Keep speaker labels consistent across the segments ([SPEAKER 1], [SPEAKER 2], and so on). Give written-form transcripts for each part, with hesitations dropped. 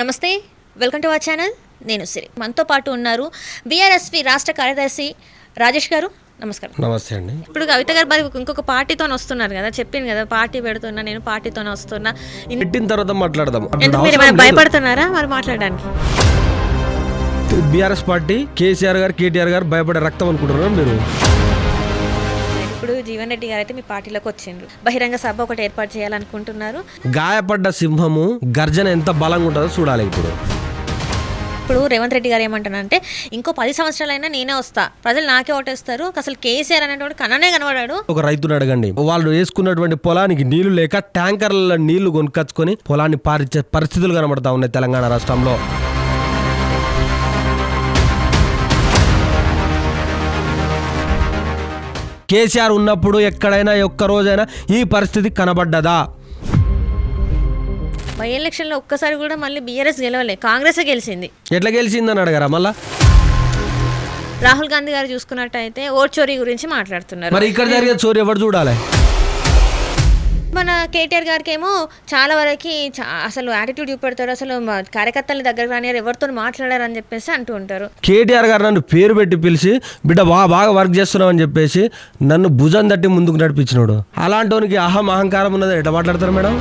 [SPEAKER 1] నమస్తే, welcome to our channel. నేను సిరి. మనతో పాటు ఉన్నారు బీఆర్ఎస్పీ రాష్ట్ర కార్యదర్శి రాజేష్ గారు. నమస్కారం.
[SPEAKER 2] నమస్తే అండి.
[SPEAKER 1] ఇప్పుడు కవిత గారు మరి ఇంకొక పార్టీతో వస్తున్నారు కదా, చెప్పింది కదా పార్టీ పెడుతున్నా, నేను పార్టీతోనే వస్తున్నా.
[SPEAKER 2] పెట్టిన తర్వాత మాట్లాడదాం.
[SPEAKER 1] ఎందుకు మీరు భయపడుతున్నారా మరి మాట్లాడడానికి?
[SPEAKER 2] బీఆర్ఎస్ పార్టీ కేసీఆర్ గారు, కేటీఆర్ గారు భయపడే రక్తం అనుకుంటున్నారు మీరు.
[SPEAKER 1] ఇప్పుడు జీవన్ రెడ్డి గారు అయితే మీ పార్టీలోకి వచ్చిండ్రు, బహిరంగ సభ ఒకటి ఏర్పాటు చేయాలనుకుంటున్నారు.
[SPEAKER 2] గాయపడ్డ సింహము గర్జన ఎంత బలంగా ఉంటుందో చూడాలి.
[SPEAKER 1] ఇప్పుడు రేవంత్ రెడ్డి గారు ఏమంటున్నారంటే ఇంకో 10 సంవత్సరాలైనా నేనే వస్తా, ప్రజలు నాకే ఓటేస్తారు, అసలు కేసీఆర్ అనేటువంటి కన్ననే కనబడాడు.
[SPEAKER 2] ఒక రైతుని అడగండి, వాళ్ళు వేసుకున్నటువంటి పొలానికి నీళ్లు లేక ట్యాంకర్ల నీళ్లు కొనుక్కొచ్చుకొని పొలాన్ని పారించే పరిస్థితులు కనబడతా ఉన్నాయి తెలంగాణ రాష్ట్రంలో. కేసీఆర్ ఉన్నప్పుడు ఎక్కడైనా ఒక్క రోజైనా ఈ పరిస్థితి కనబడ్డదా?
[SPEAKER 1] బై ఎలక్షన్లో ఒక్కసారి కూడా మళ్ళీ బీఆర్ఎస్ గెలవలే, కాంగ్రెస్ గెలిచింది.
[SPEAKER 2] ఎట్లా గెలిచిందని అడగరా మళ్ళా?
[SPEAKER 1] రాహుల్ గాంధీ గారు చూసుకున్నట్టయితే ఓట్ చోరీ గురించి మాట్లాడుతున్నారు.
[SPEAKER 2] మరి ఇక్కడ జరిగే చోరీ ఎవరు చూడాలి?
[SPEAKER 1] మన కేటీఆర్ గారికి ఏమో చాలా వరకు అసలు యాటిట్యూడ్ చూపెడతారు, అసలు కార్యకర్తల దగ్గర కానీ ఎవరితో మాట్లాడారు అని చెప్పేసి అంటూ ఉంటారు.
[SPEAKER 2] కేటీఆర్ గారు నన్ను పేరు పెట్టి పిలిచి బిడ్డ బాగా వర్క్ చేస్తున్నావు అని చెప్పేసి నన్ను భుజం తట్టి ముందుకు నడిపించినాడు. అలాంటి అహంకారం ఉన్నది ఎట్లా మాట్లాడతారు మేడం?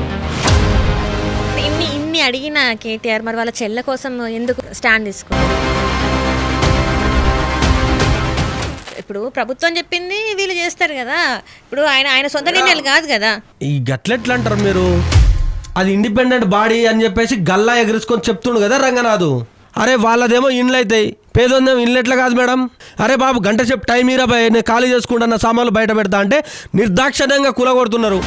[SPEAKER 1] ఇన్ని అడిగిన కేటీఆర్ మరి వాళ్ళ చెల్లె కోసం ఎందుకు స్టాండ్ తీసుకున్నారు? ఇప్పుడు ప్రభుత్వం చెప్పింది వీళ్ళు చేస్తారు కదా, ఇప్పుడు ఆయన సొంత నిర్ణయాలు కాదు కదా.
[SPEAKER 2] ఈ గట్లెట్లా అంటారు మీరు? అది ఇండిపెండెంట్ బాడీ అని చెప్పేసి గల్లా ఎగరేసుకొని చెప్తుండు కదా రంగనాథు. అరే వాళ్ళదేమో ఇండ్లు అవుతాయి, పేదోందేమో ఇండ్లు ఎట్లా కాదు మేడం? అరే బాబు గంట సేపు టైం ఈరా నేను ఖాళీ చేసుకుంటున్న సామాన్లు బయట పెడతా అంటే నిర్దాక్షిణ్యంగా కూలగొడుతున్నారు.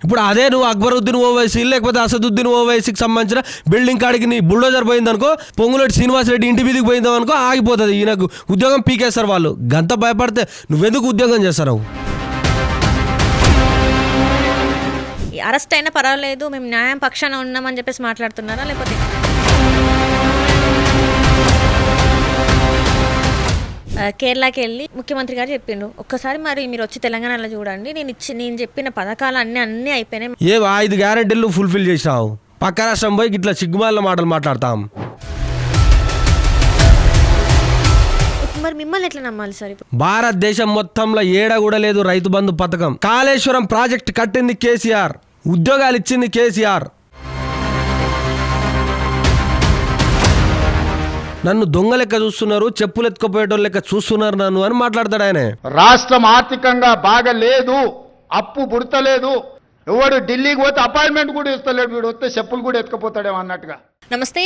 [SPEAKER 2] ఇప్పుడు అదే నువ్వు అక్బరుద్దీన్ ఓవైసీ లేకపోతే అసదుద్దీన్ ఓవైసీకి సంబంధించిన బిల్డింగ్ కాడికి నీ బుల్డోజర్ పోయిందనుకో, పొంగులేటి శ్రీనివాసరెడ్డి ఇంటి మీదకి పోయిందాం అనుకో, ఆగిపోతుంది. ఈయనకు ఉద్యోగం పీకేస్తారు వాళ్ళు. గంత భయపడితే నువ్వెందుకు ఉద్యోగం చేస్తావు?
[SPEAKER 1] అరెస్ట్ అయినా పర్వాలేదు, మేము న్యాయం పక్షాన ఉన్నామని చెప్పేసి మాట్లాడుతున్నారా? లేకపోతే కేరళకి వెళ్ళి ముఖ్యమంత్రి గారు చెప్పిండు, ఒక్కసారి మరి మీరు వచ్చి తెలంగాణలో చూడండి, నేను చెప్పిన పథకాలు అన్నీ అయిపోయినాయి.
[SPEAKER 2] 5 గ్యారెంటీలు ఫుల్ఫిల్ చేసినావు, పక్క రాష్ట్రం పోయి ఇట్లా సిగ్గుమాల మాటలు మాట్లాడతాం.
[SPEAKER 1] మరి మిమ్మల్ని ఎట్లా నమ్మాలి సార్?
[SPEAKER 2] భారతదేశం మొత్తంలో ఏడ కూడా లేదు రైతు బంధు పథకం. కాళేశ్వరం ప్రాజెక్ట్ కట్టింది కేసీఆర్, ఉద్యోగాలు ఇచ్చింది కేసీఆర్. నన్ను దొంగ లెక్క చూస్తున్నారు, చెప్పులు ఎత్తుకుపోయేటోళ్ళ లెక్క చూస్తున్నారు నన్ను అని మాట్లాడతాడు ఆయన.
[SPEAKER 3] రాష్ట్రం ఆర్థికంగా బాగా లేదు, అప్పు పుడతలేదు, ఎవడు ఢిల్లీకి పోతే అపాయింట్మెంట్ కూడా ఇస్తలేడు, వీడు వస్తే చెప్పులు కూడా ఎత్తుకుపోతాడేమో అన్నట్టుగా.
[SPEAKER 1] నమస్తే,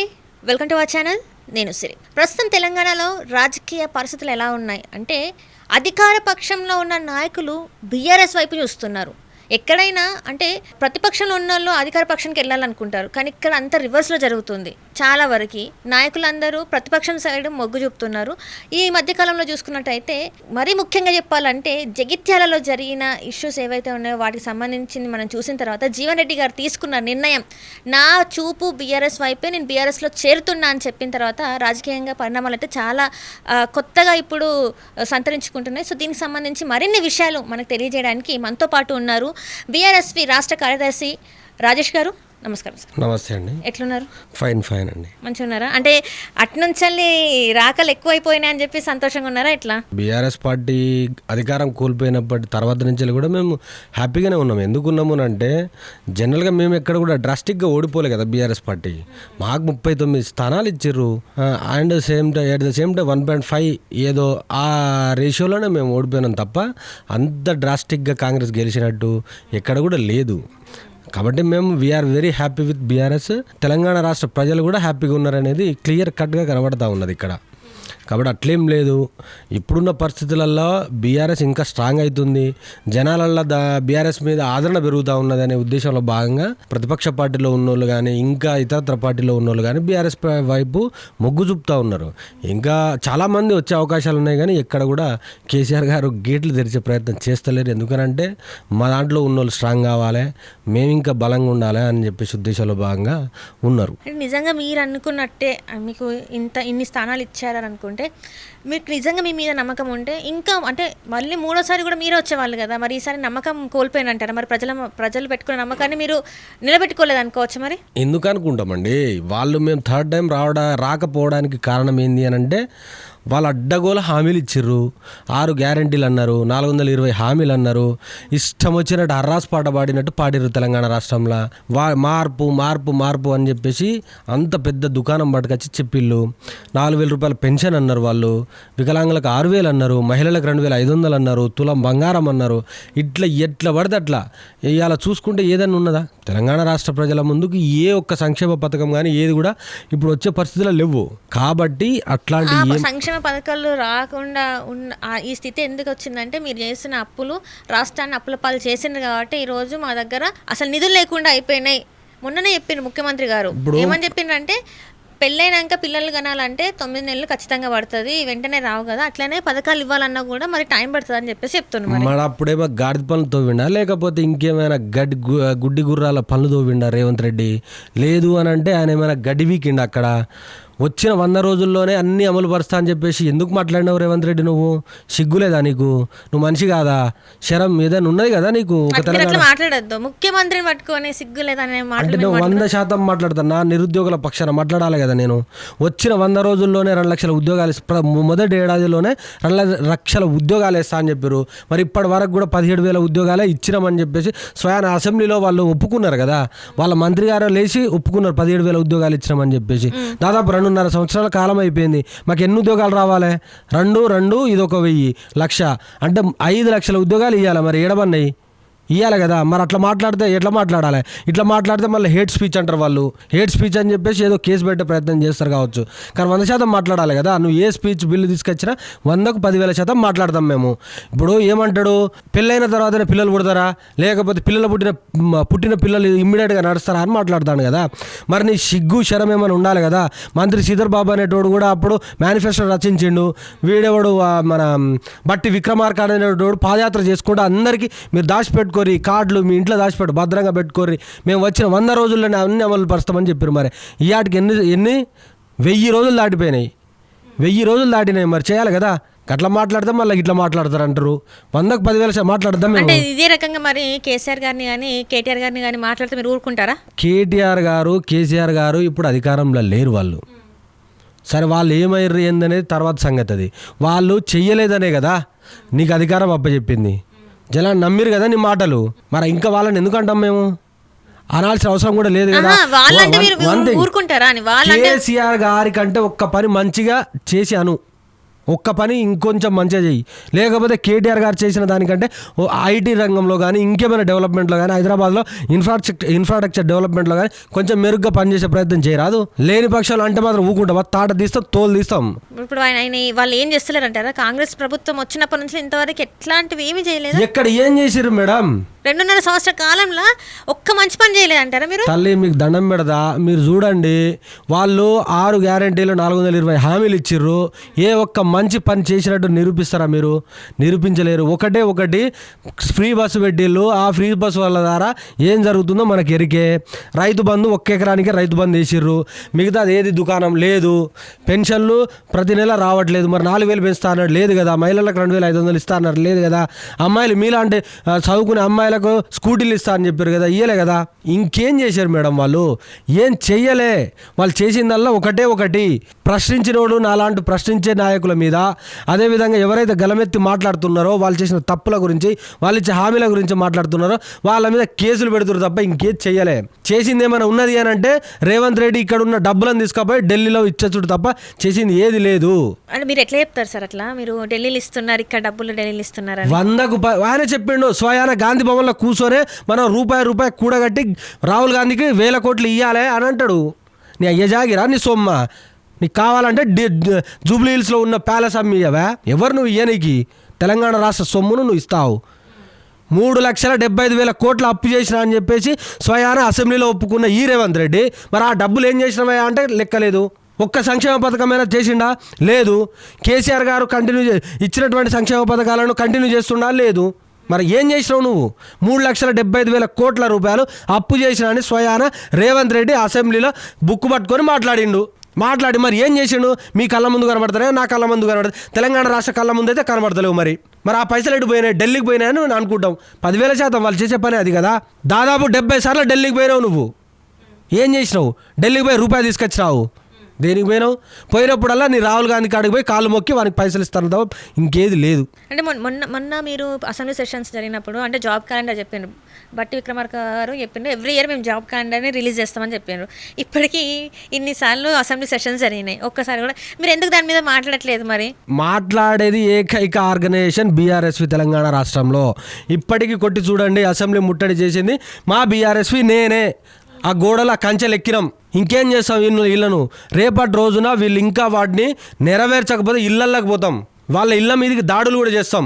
[SPEAKER 1] వెల్కమ్ టు అవర్ ఛానల్. నేను సిరి. ప్రస్తుతం తెలంగాణలో రాజకీయ పరిస్థితులు ఎలా ఉన్నాయి అంటే, అధికార పక్షంలో ఉన్న నాయకులు బీఆర్ఎస్ వైపు చూస్తున్నారు. ఎక్కడైనా అంటే ప్రతిపక్షంలో ఉన్న వాళ్ళు అధికార పక్షానికి వెళ్ళాలనుకుంటారు, కానీ ఇక్కడ అంతా రివర్స్లో జరుగుతుంది. చాలా వరకు నాయకులందరూ ప్రతిపక్షం సైడ్ మొగ్గు చూపుతున్నారు. ఈ మధ్యకాలంలో చూసుకున్నట్టయితే మరీ ముఖ్యంగా చెప్పాలంటే జగిత్యాలలో జరిగిన ఇష్యూస్ ఏవైతే ఉన్నాయో వాటికి సంబంధించింది మనం చూసిన తర్వాత జీవన్ రెడ్డి గారు తీసుకున్న నిర్ణయం, నా చూపు బీఆర్ఎస్ వైపే, నేను బీఆర్ఎస్లో చేరుతున్నా అని చెప్పిన తర్వాత రాజకీయంగా పరిణామాలు అయితే చాలా కొత్తగా ఇప్పుడు సంతరించుకుంటున్నాయి. సో దీనికి సంబంధించి మరిన్ని విషయాలు మనకు తెలియజేయడానికి మనతో పాటు ఉన్నారు బీఆర్ఎస్పీ రాష్ట్ర కార్యదర్శి రాజేష్ గారు. నమస్కారం సార్.
[SPEAKER 2] నమస్తే అండి.
[SPEAKER 1] ఎట్లున్నారు?
[SPEAKER 2] ఫైన్ అండి.
[SPEAKER 1] మంచిగా ఉన్నారా? అంటే అట్నుంచి రాకలు ఎక్కువైపోయినాయి అని చెప్పి సంతోషంగా ఉన్నారా? ఎట్లా?
[SPEAKER 2] బీఆర్ఎస్ పార్టీ అధికారం కోల్పోయినప్పటి తర్వాత నుంచి కూడా మేము హ్యాపీగానే ఉన్నాము. ఎందుకున్నాము అంటే జనరల్గా మేము ఎక్కడ కూడా డ్రాస్టిక్గా ఓడిపోలే కదా బీఆర్ఎస్ పార్టీ. మాకు 39 స్థానాలు ఇచ్చిర్రు, and at the same time 1.5 ఏదో ఆ రేషియోలోనే మేము ఓడిపోయినాం తప్ప అంత డ్రాస్టిక్గా కాంగ్రెస్ గెలిచినట్టు ఎక్కడ కూడా లేదు. కాబట్టి మేము we are very happy with BRS. Telangana రాష్ట్ర ప్రజలు కూడా హ్యాపీగా ఉన్నారనేది క్లియర్ కట్గా కనబడతా ఉన్నది ఇక్కడ. కాబట్టి అట్లేం లేదు. ఇప్పుడున్న పరిస్థితులలో బీఆర్ఎస్ ఇంకా స్ట్రాంగ్ అవుతుంది, జనాలల్లో బీఆర్ఎస్ మీద ఆదరణ పెరుగుతూ ఉన్నది అనే ఉద్దేశంలో భాగంగా ప్రతిపక్ష పార్టీలో ఉన్నోళ్ళు కానీ ఇంకా ఇతరత్ర పార్టీలో ఉన్నోళ్ళు కానీ బీఆర్ఎస్ వైపు మొగ్గు చూపుతూ ఉన్నారు. ఇంకా చాలామంది వచ్చే అవకాశాలు ఉన్నాయి, కానీ ఎక్కడ కూడా కేసీఆర్ గారు గేట్లు తెరిచే ప్రయత్నం చేస్తలేరు. ఎందుకనంటే మా దాంట్లో ఉన్నోళ్ళు స్ట్రాంగ్ కావాలి, మేము ఇంకా బలంగా ఉండాలి అని చెప్పేసి ఉద్దేశంలో భాగంగా ఉన్నారు.
[SPEAKER 1] నిజంగా మీరు అనుకున్నట్టే మీకు ఇన్ని స్థానాలు ఇచ్చారని అనుకుంటే అంటే మీకు నిజంగా మీ మీద నమ్మకం ఉంటే ఇంకా అంటే మళ్ళీ మూడోసారి కూడా మీరే వచ్చేవాళ్ళు కదా, మరి ఈసారి నమ్మకం కోల్పోయినంటారా? మరి ప్రజలు పెట్టుకున్న నమ్మకాన్ని మీరు నిలబెట్టుకోలేదు అనుకోవచ్చు. మరి
[SPEAKER 2] ఎందుకు అనుకుంటామండి, వాళ్ళు మేము థర్డ్ టైం రాకపోవడానికి కారణం ఏంది అని అంటే వాళ్ళు అడ్డగోల హామీలు ఇచ్చిర్రు. 6 గ్యారంటీలు అన్నారు, 420 హామీలు అన్నారు, ఇష్టం వచ్చినట్టు హర్రాస్ పాట పాడినట్టు పాడిర్రు తెలంగాణ రాష్ట్రంలో. మార్పు మార్పు మార్పు అని చెప్పేసి అంత పెద్ద దుకాణం పట్టుకొచ్చి చెప్పిళ్ళు. 4,000 రూపాయల పెన్షన్ అన్నారు వాళ్ళు, వికలాంగులకు 6,000 అన్నారు, మహిళలకు 2,500 అన్నారు, తులం బంగారం అన్నారు. ఎట్లా పడితే అట్లా ఇవాళ చూసుకుంటే ఏదైనా ఉన్నదా? తెలంగాణ రాష్ట్ర ప్రజల ముందుకు ఏ ఒక్క సంక్షేమ పథకం కానీ ఏది కూడా ఇప్పుడు వచ్చే పరిస్థితుల్లో లేవు. కాబట్టి అట్లాంటి
[SPEAKER 1] సంక్షేమ పథకాలు రాకుండా ఉన్న ఈ స్థితి ఎందుకు వచ్చిందంటే మీరు చేసిన అప్పులు రాష్ట్రాన్ని అప్పుల పాలు చేసిండ్రు కాబట్టి ఈరోజు మా దగ్గర అసలు నిధులు లేకుండా అయిపోయినాయి. మొన్ననే చెప్పిండ్రు ముఖ్యమంత్రి గారు. ఏమని చెప్పిండ్రంటే పెళ్ళైనాక పిల్లలు కనాలంటే 9 నెలలు ఖచ్చితంగా పడుతుంది, వెంటనే రావు కదా, అట్లనే పథకాలు ఇవ్వాలన్నా కూడా మరి టైం పడుతుంది అని చెప్పేసి చెప్తున్నారు.
[SPEAKER 2] మరి అప్పుడేమో గాడిద పనులు తోవిండా లేకపోతే ఇంకేమైనా గుడ్డి గుర్రాల పనులు తోవిండా రేవంత్ రెడ్డి? లేదు అని అంటే ఆయన ఏమైనా గడ్డి వీకిండా? అక్కడ వచ్చిన 100 రోజుల్లోనే అన్నీ అమలు పరుస్తా అని చెప్పేసి ఎందుకు మాట్లాడినావు రేవంత్ రెడ్డి? నువ్వు సిగ్గులేదా నీకు? నువ్వు మనిషి కాదా? శరం ఏదైనా ఉన్నది కదా నీకు?
[SPEAKER 1] మాట్లాడద్దు ముఖ్యమంత్రిని పట్టుకొని సిగ్గులేదనే
[SPEAKER 2] అంటే నువ్వు 100% మాట్లాడుతున్నా, నిరుద్యోగుల పక్షాన మాట్లాడాలి కదా నేను. వచ్చిన 100 రోజుల్లోనే 2 లక్షల ఉద్యోగాలు, మొదటి ఏడాదిలోనే 2 లక్షల ఉద్యోగాలు వేస్తా అని చెప్పారు. మరి ఇప్పటి వరకు కూడా 17,000 ఉద్యోగాలే ఇచ్చినామని చెప్పేసి స్వయాన అసెంబ్లీలో వాళ్ళు ఒప్పుకున్నారు కదా. వాళ్ళ మంత్రి గారు లేచి ఒప్పుకున్నారు 17,000 ఉద్యోగాలు ఇచ్చినామని చెప్పేసి. దాదాపు 2.5 సంవత్సరాల కాలం అయిపోయింది. మాకు ఎన్ని ఉద్యోగాలు రావాలి? 2 ఇది 1,000 అంటే 5 లక్షల ఉద్యోగాలు ఇవ్వాలి. మరి ఏడమన్నాయి ఇవ్వాలి కదా. మరి అట్లా మాట్లాడితే ఎట్లా మాట్లాడాలి? ఇట్లా మాట్లాడితే మళ్ళీ హేట్ స్పీచ్ అంటారు వాళ్ళు. హేట్ స్పీచ్ అని చెప్పేసి ఏదో కేసు పెట్టే ప్రయత్నం చేస్తారు కావచ్చు, కానీ 100% మాట్లాడాలి కదా. నువ్వు ఏ స్పీచ్ బిల్లు తీసుకొచ్చినా 100కు 10,000% మాట్లాడతాం మేము. ఇప్పుడు ఏమంటాడు, పెళ్ళైన తర్వాతనే పిల్లలు పుడతారా, లేకపోతే పుట్టిన పిల్లలు ఇమ్మీడియట్గా నడుస్తారా అని మాట్లాడతాను కదా. మరి నీ సిగ్గు శరం ఏమైనా ఉండాలి కదా. మంత్రి శ్రీధర్ బాబు అనేటోడు కూడా అప్పుడు మేనిఫెస్టో రచించిండు. వీడేవాడు మన బట్టి విక్రమార్క అనేటోడు పాదయాత్ర చేసుకుంటూ అందరికీ మీరు దాచిపెట్టుకో కార్డులు మీ ఇంట్లో దాచిపెట్టు, భద్రంగా పెట్టుకోరి, మేము వచ్చిన 100 రోజుల్లోనే అన్ని అమలు పరుస్తామని చెప్పారు. మరి ఈ ఆటికి ఎన్ని 1000 రోజులు దాటిపోయినాయి. 1000 రోజులు దాటినాయి. మరి చేయాలి కదా. అట్లా మాట్లాడితే మళ్ళీ ఇట్లా మాట్లాడతారు అంటారు. 100కు 10,000 మాట్లాడదాం.
[SPEAKER 1] అంటే ఇదే రకంగా మరి కేసీఆర్ గారిని కానీ కేటీఆర్ గారిని కానీ మాట్లాడితే మీరు ఊరుకుంటారా?
[SPEAKER 2] కేటీఆర్ గారు కేసీఆర్ గారు ఇప్పుడు అధికారంలో లేరు. వాళ్ళు సరే వాళ్ళు ఏమయ్యారు ఏందనేది తర్వాత సంగతి. అది వాళ్ళు చెయ్యలేదనే కదా నీకు అధికారం అప్పచెప్పింది. జనాన్ని నమ్మిరు కదా నీ మాటలు. మరి ఇంకా వాళ్ళని ఎందుకు అంటాం మేము? అనాల్సిన అవసరం కూడా లేదు కదా. కేసీఆర్ గారి కంటే ఒక్క పని మంచిగా చేసి అను, ఒక్క పని ఇంకొంచెం మంచిగా చెయ్యి. లేకపోతే కేటీఆర్ గారు చేసిన దానికంటే ఐటీ రంగంలో కానీ ఇంకేమైనా డెవలప్మెంట్లో కానీ హైదరాబాద్లో ఇన్ఫ్రాస్ట్రక్చర్ డెవలప్మెంట్లో కానీ కొంచెం మెరుగ్గా పనిచేసే ప్రయత్నం చేయరాదు. లేని పక్షాలు అంటే మాత్రం ఊకుంటాం, తాట తీస్తాం, తోలు తీస్తాం.
[SPEAKER 1] ఇప్పుడు ఆయన వాళ్ళు ఏం చేస్తలేరంటారా? కాంగ్రెస్ ప్రభుత్వం వచ్చినప్పటి నుంచి ఇంతవరకు ఎట్లాంటివి ఏమీ చేయలేదు.
[SPEAKER 2] ఎక్కడ ఏం చేసిర్రు మేడం?
[SPEAKER 1] 2.5 సంవత్సరాల కాలంలో ఒక్క మంచి పని చేయలేదంటారా మీరు?
[SPEAKER 2] తల్లి మీకు దండం పెడదా. మీరు చూడండి, వాళ్ళు 6 గ్యారంటీలు 420 హామీలు ఇచ్చిర్రు. ఏ ఒక్క మంచి పని చేసినట్టు నిరూపిస్తారా మీరు? నిరూపించలేరు. ఒకటి ఫ్రీ బస్సు పెట్టిళ్ళు. ఆ ఫ్రీ బస్సు వాళ్ళ ద్వారా ఏం జరుగుతుందో మనకి ఎరికే. రైతు బంధు 1 ఎకరానికి రైతు బంధు వేసిర్రు. మిగతాది ఏది దుకాణం లేదు. పెన్షన్లు ప్రతి నెల రావట్లేదు. మరి 4,000 పెంచుతా అన్నాడు, లేదు కదా. మహిళలకు 2,500 ఇస్తా అన్నారు, లేదు కదా. అమ్మాయిలు మీలాంటి చదువుకునే అమ్మాయిలకు స్కూటీలు ఇస్తా అని చెప్పారు కదా, ఇయ్యలే కదా. ఇంకేం చేశారు మేడం? వాళ్ళు ఏం చెయ్యలే. వాళ్ళు చేసిందల్లా ఒకటి ప్రశ్నించినోడు నాలాంటి ప్రశ్నించే నాయకుల మీద, అదేవిధంగా ఎవరైతే గలమెత్తి మాట్లాడుతున్నారో వాళ్ళు చేసిన తప్పుల గురించి, వాళ్ళు ఇచ్చే హామీల గురించి మాట్లాడుతున్నారో వాళ్ళ మీద కేసులు పెడుతున్నారు తప్ప ఇంకేం చెయ్యలే. చేసింది ఏమైనా ఉన్నది అని అంటే రేవంత్ రెడ్డి ఇక్కడ ఉన్న డబ్బులను తీసుకుపోయి ఢిల్లీలో ఇచ్చచ్చుడు తప్ప చేసింది ఏది లేదు.
[SPEAKER 1] అంటే మీరు ఎట్లా చెప్తారు సార్ అట్లా? మీరు ఢిల్లీలో ఇస్తున్నారు, ఇక్కడ డబ్బులు ఢిల్లీలో ఇస్తున్నారు.
[SPEAKER 2] 100కు ఆయన చెప్పిండు స్వయాన గాంధీ భవన్లో కూర్చొనే మనం రూపాయి కూడగట్టి రాహుల్ గాంధీకి 1,000 కోట్లు ఇవ్వాలి అని అంటాడు. నీ అయ్య జాగిరా, నీ సొమ్మ. నీకు కావాలంటే జూబ్లీ హిల్స్లో ఉన్న ప్యాలెస్ అమ్మియవా? ఎవరు నువ్వు ఇయ్యనికి? తెలంగాణ రాష్ట్ర సొమ్మును నువ్వు ఇస్తావు. 3,75,000 కోట్ల అప్పు చేసినా అని చెప్పేసి స్వయాన అసెంబ్లీలో ఒప్పుకున్న ఈ రేవంత్ రెడ్డి మరి ఆ డబ్బులు ఏం చేసినవా అంటే లెక్కలేదు. ఒక్క సంక్షేమ పథకమైనా చేసిండా? లేదు. కేసీఆర్ గారు ఇచ్చినటువంటి సంక్షేమ పథకాలను కంటిన్యూ చేస్తుండా? లేదు. మరి ఏం చేసినావు నువ్వు? 3,75,000 కోట్ల రూపాయలు అప్పు చేసినా అని స్వయాన రేవంత్ రెడ్డి అసెంబ్లీలో బుక్కు పట్టుకొని మాట్లాడిండు. మాట్లాడి మరి ఏం చేసిండు? మీ కళ్ళ ముందు కనబడతానే, నా కళ్ళ ముందు కనబడతాయి, తెలంగాణ రాష్ట్ర కళ్ళ ముందు అయితే కనబడతలేవు. మరి ఆ పైసలు ఎటు పోయినాయి? ఢిల్లీకి పోయినాయని నేను అనుకుంటాం. 10,000% వాళ్ళు చేసే పని అది కదా. దాదాపు 70 సార్లు ఢిల్లీకి పోయినావు నువ్వు. ఏం చేసినావు? ఢిల్లీకి పోయి రూపాయి తీసుకొచ్చినావు. దేనికి పోయినావు? పోయినప్పుడల్లా నీ రాహుల్ గాంధీ కాడికి పోయి కాళ్ళు మొక్కి వానికి పైసలు ఇస్తాను తప్ప ఇంకేది లేదు.
[SPEAKER 1] అంటే మొన్న మీరు అసెంబ్లీ సెషన్స్ జరిగినప్పుడు అంటే జాబ్ క్యాలెండర్ చెప్పారు, బట్టి విక్రమార్క గారు చెప్పిండు ఎవ్రీ ఇయర్ మేము జాబ్ క్యాలెండర్ని రిలీజ్ చేస్తామని చెప్పారు. ఇప్పటికీ ఇన్నిసార్లు అసెంబ్లీ సెషన్స్ జరిగినాయి, ఒక్కసారి కూడా మీరు ఎందుకు దాని మీద మాట్లాడట్లేదు? మరి
[SPEAKER 2] మాట్లాడేది ఏకైక ఆర్గనైజేషన్ బీఆర్ఎస్వి తెలంగాణ రాష్ట్రంలో. ఇప్పటికీ కొట్టి చూడండి, అసెంబ్లీ ముట్టడి చేసింది మా బీఆర్ఎస్వి, నేనే. ఆ గోడల కంచెలు ఎక్కినాం. ఇంకేం చేస్తాం వీళ్ళను? రేపటి రోజున వీళ్ళు ఇంకా వాటిని నెరవేర్చకపోతే ఇళ్ళల్లోకి పోతాం, వాళ్ళ ఇళ్ళ మీదకి దాడులు కూడా చేస్తాం.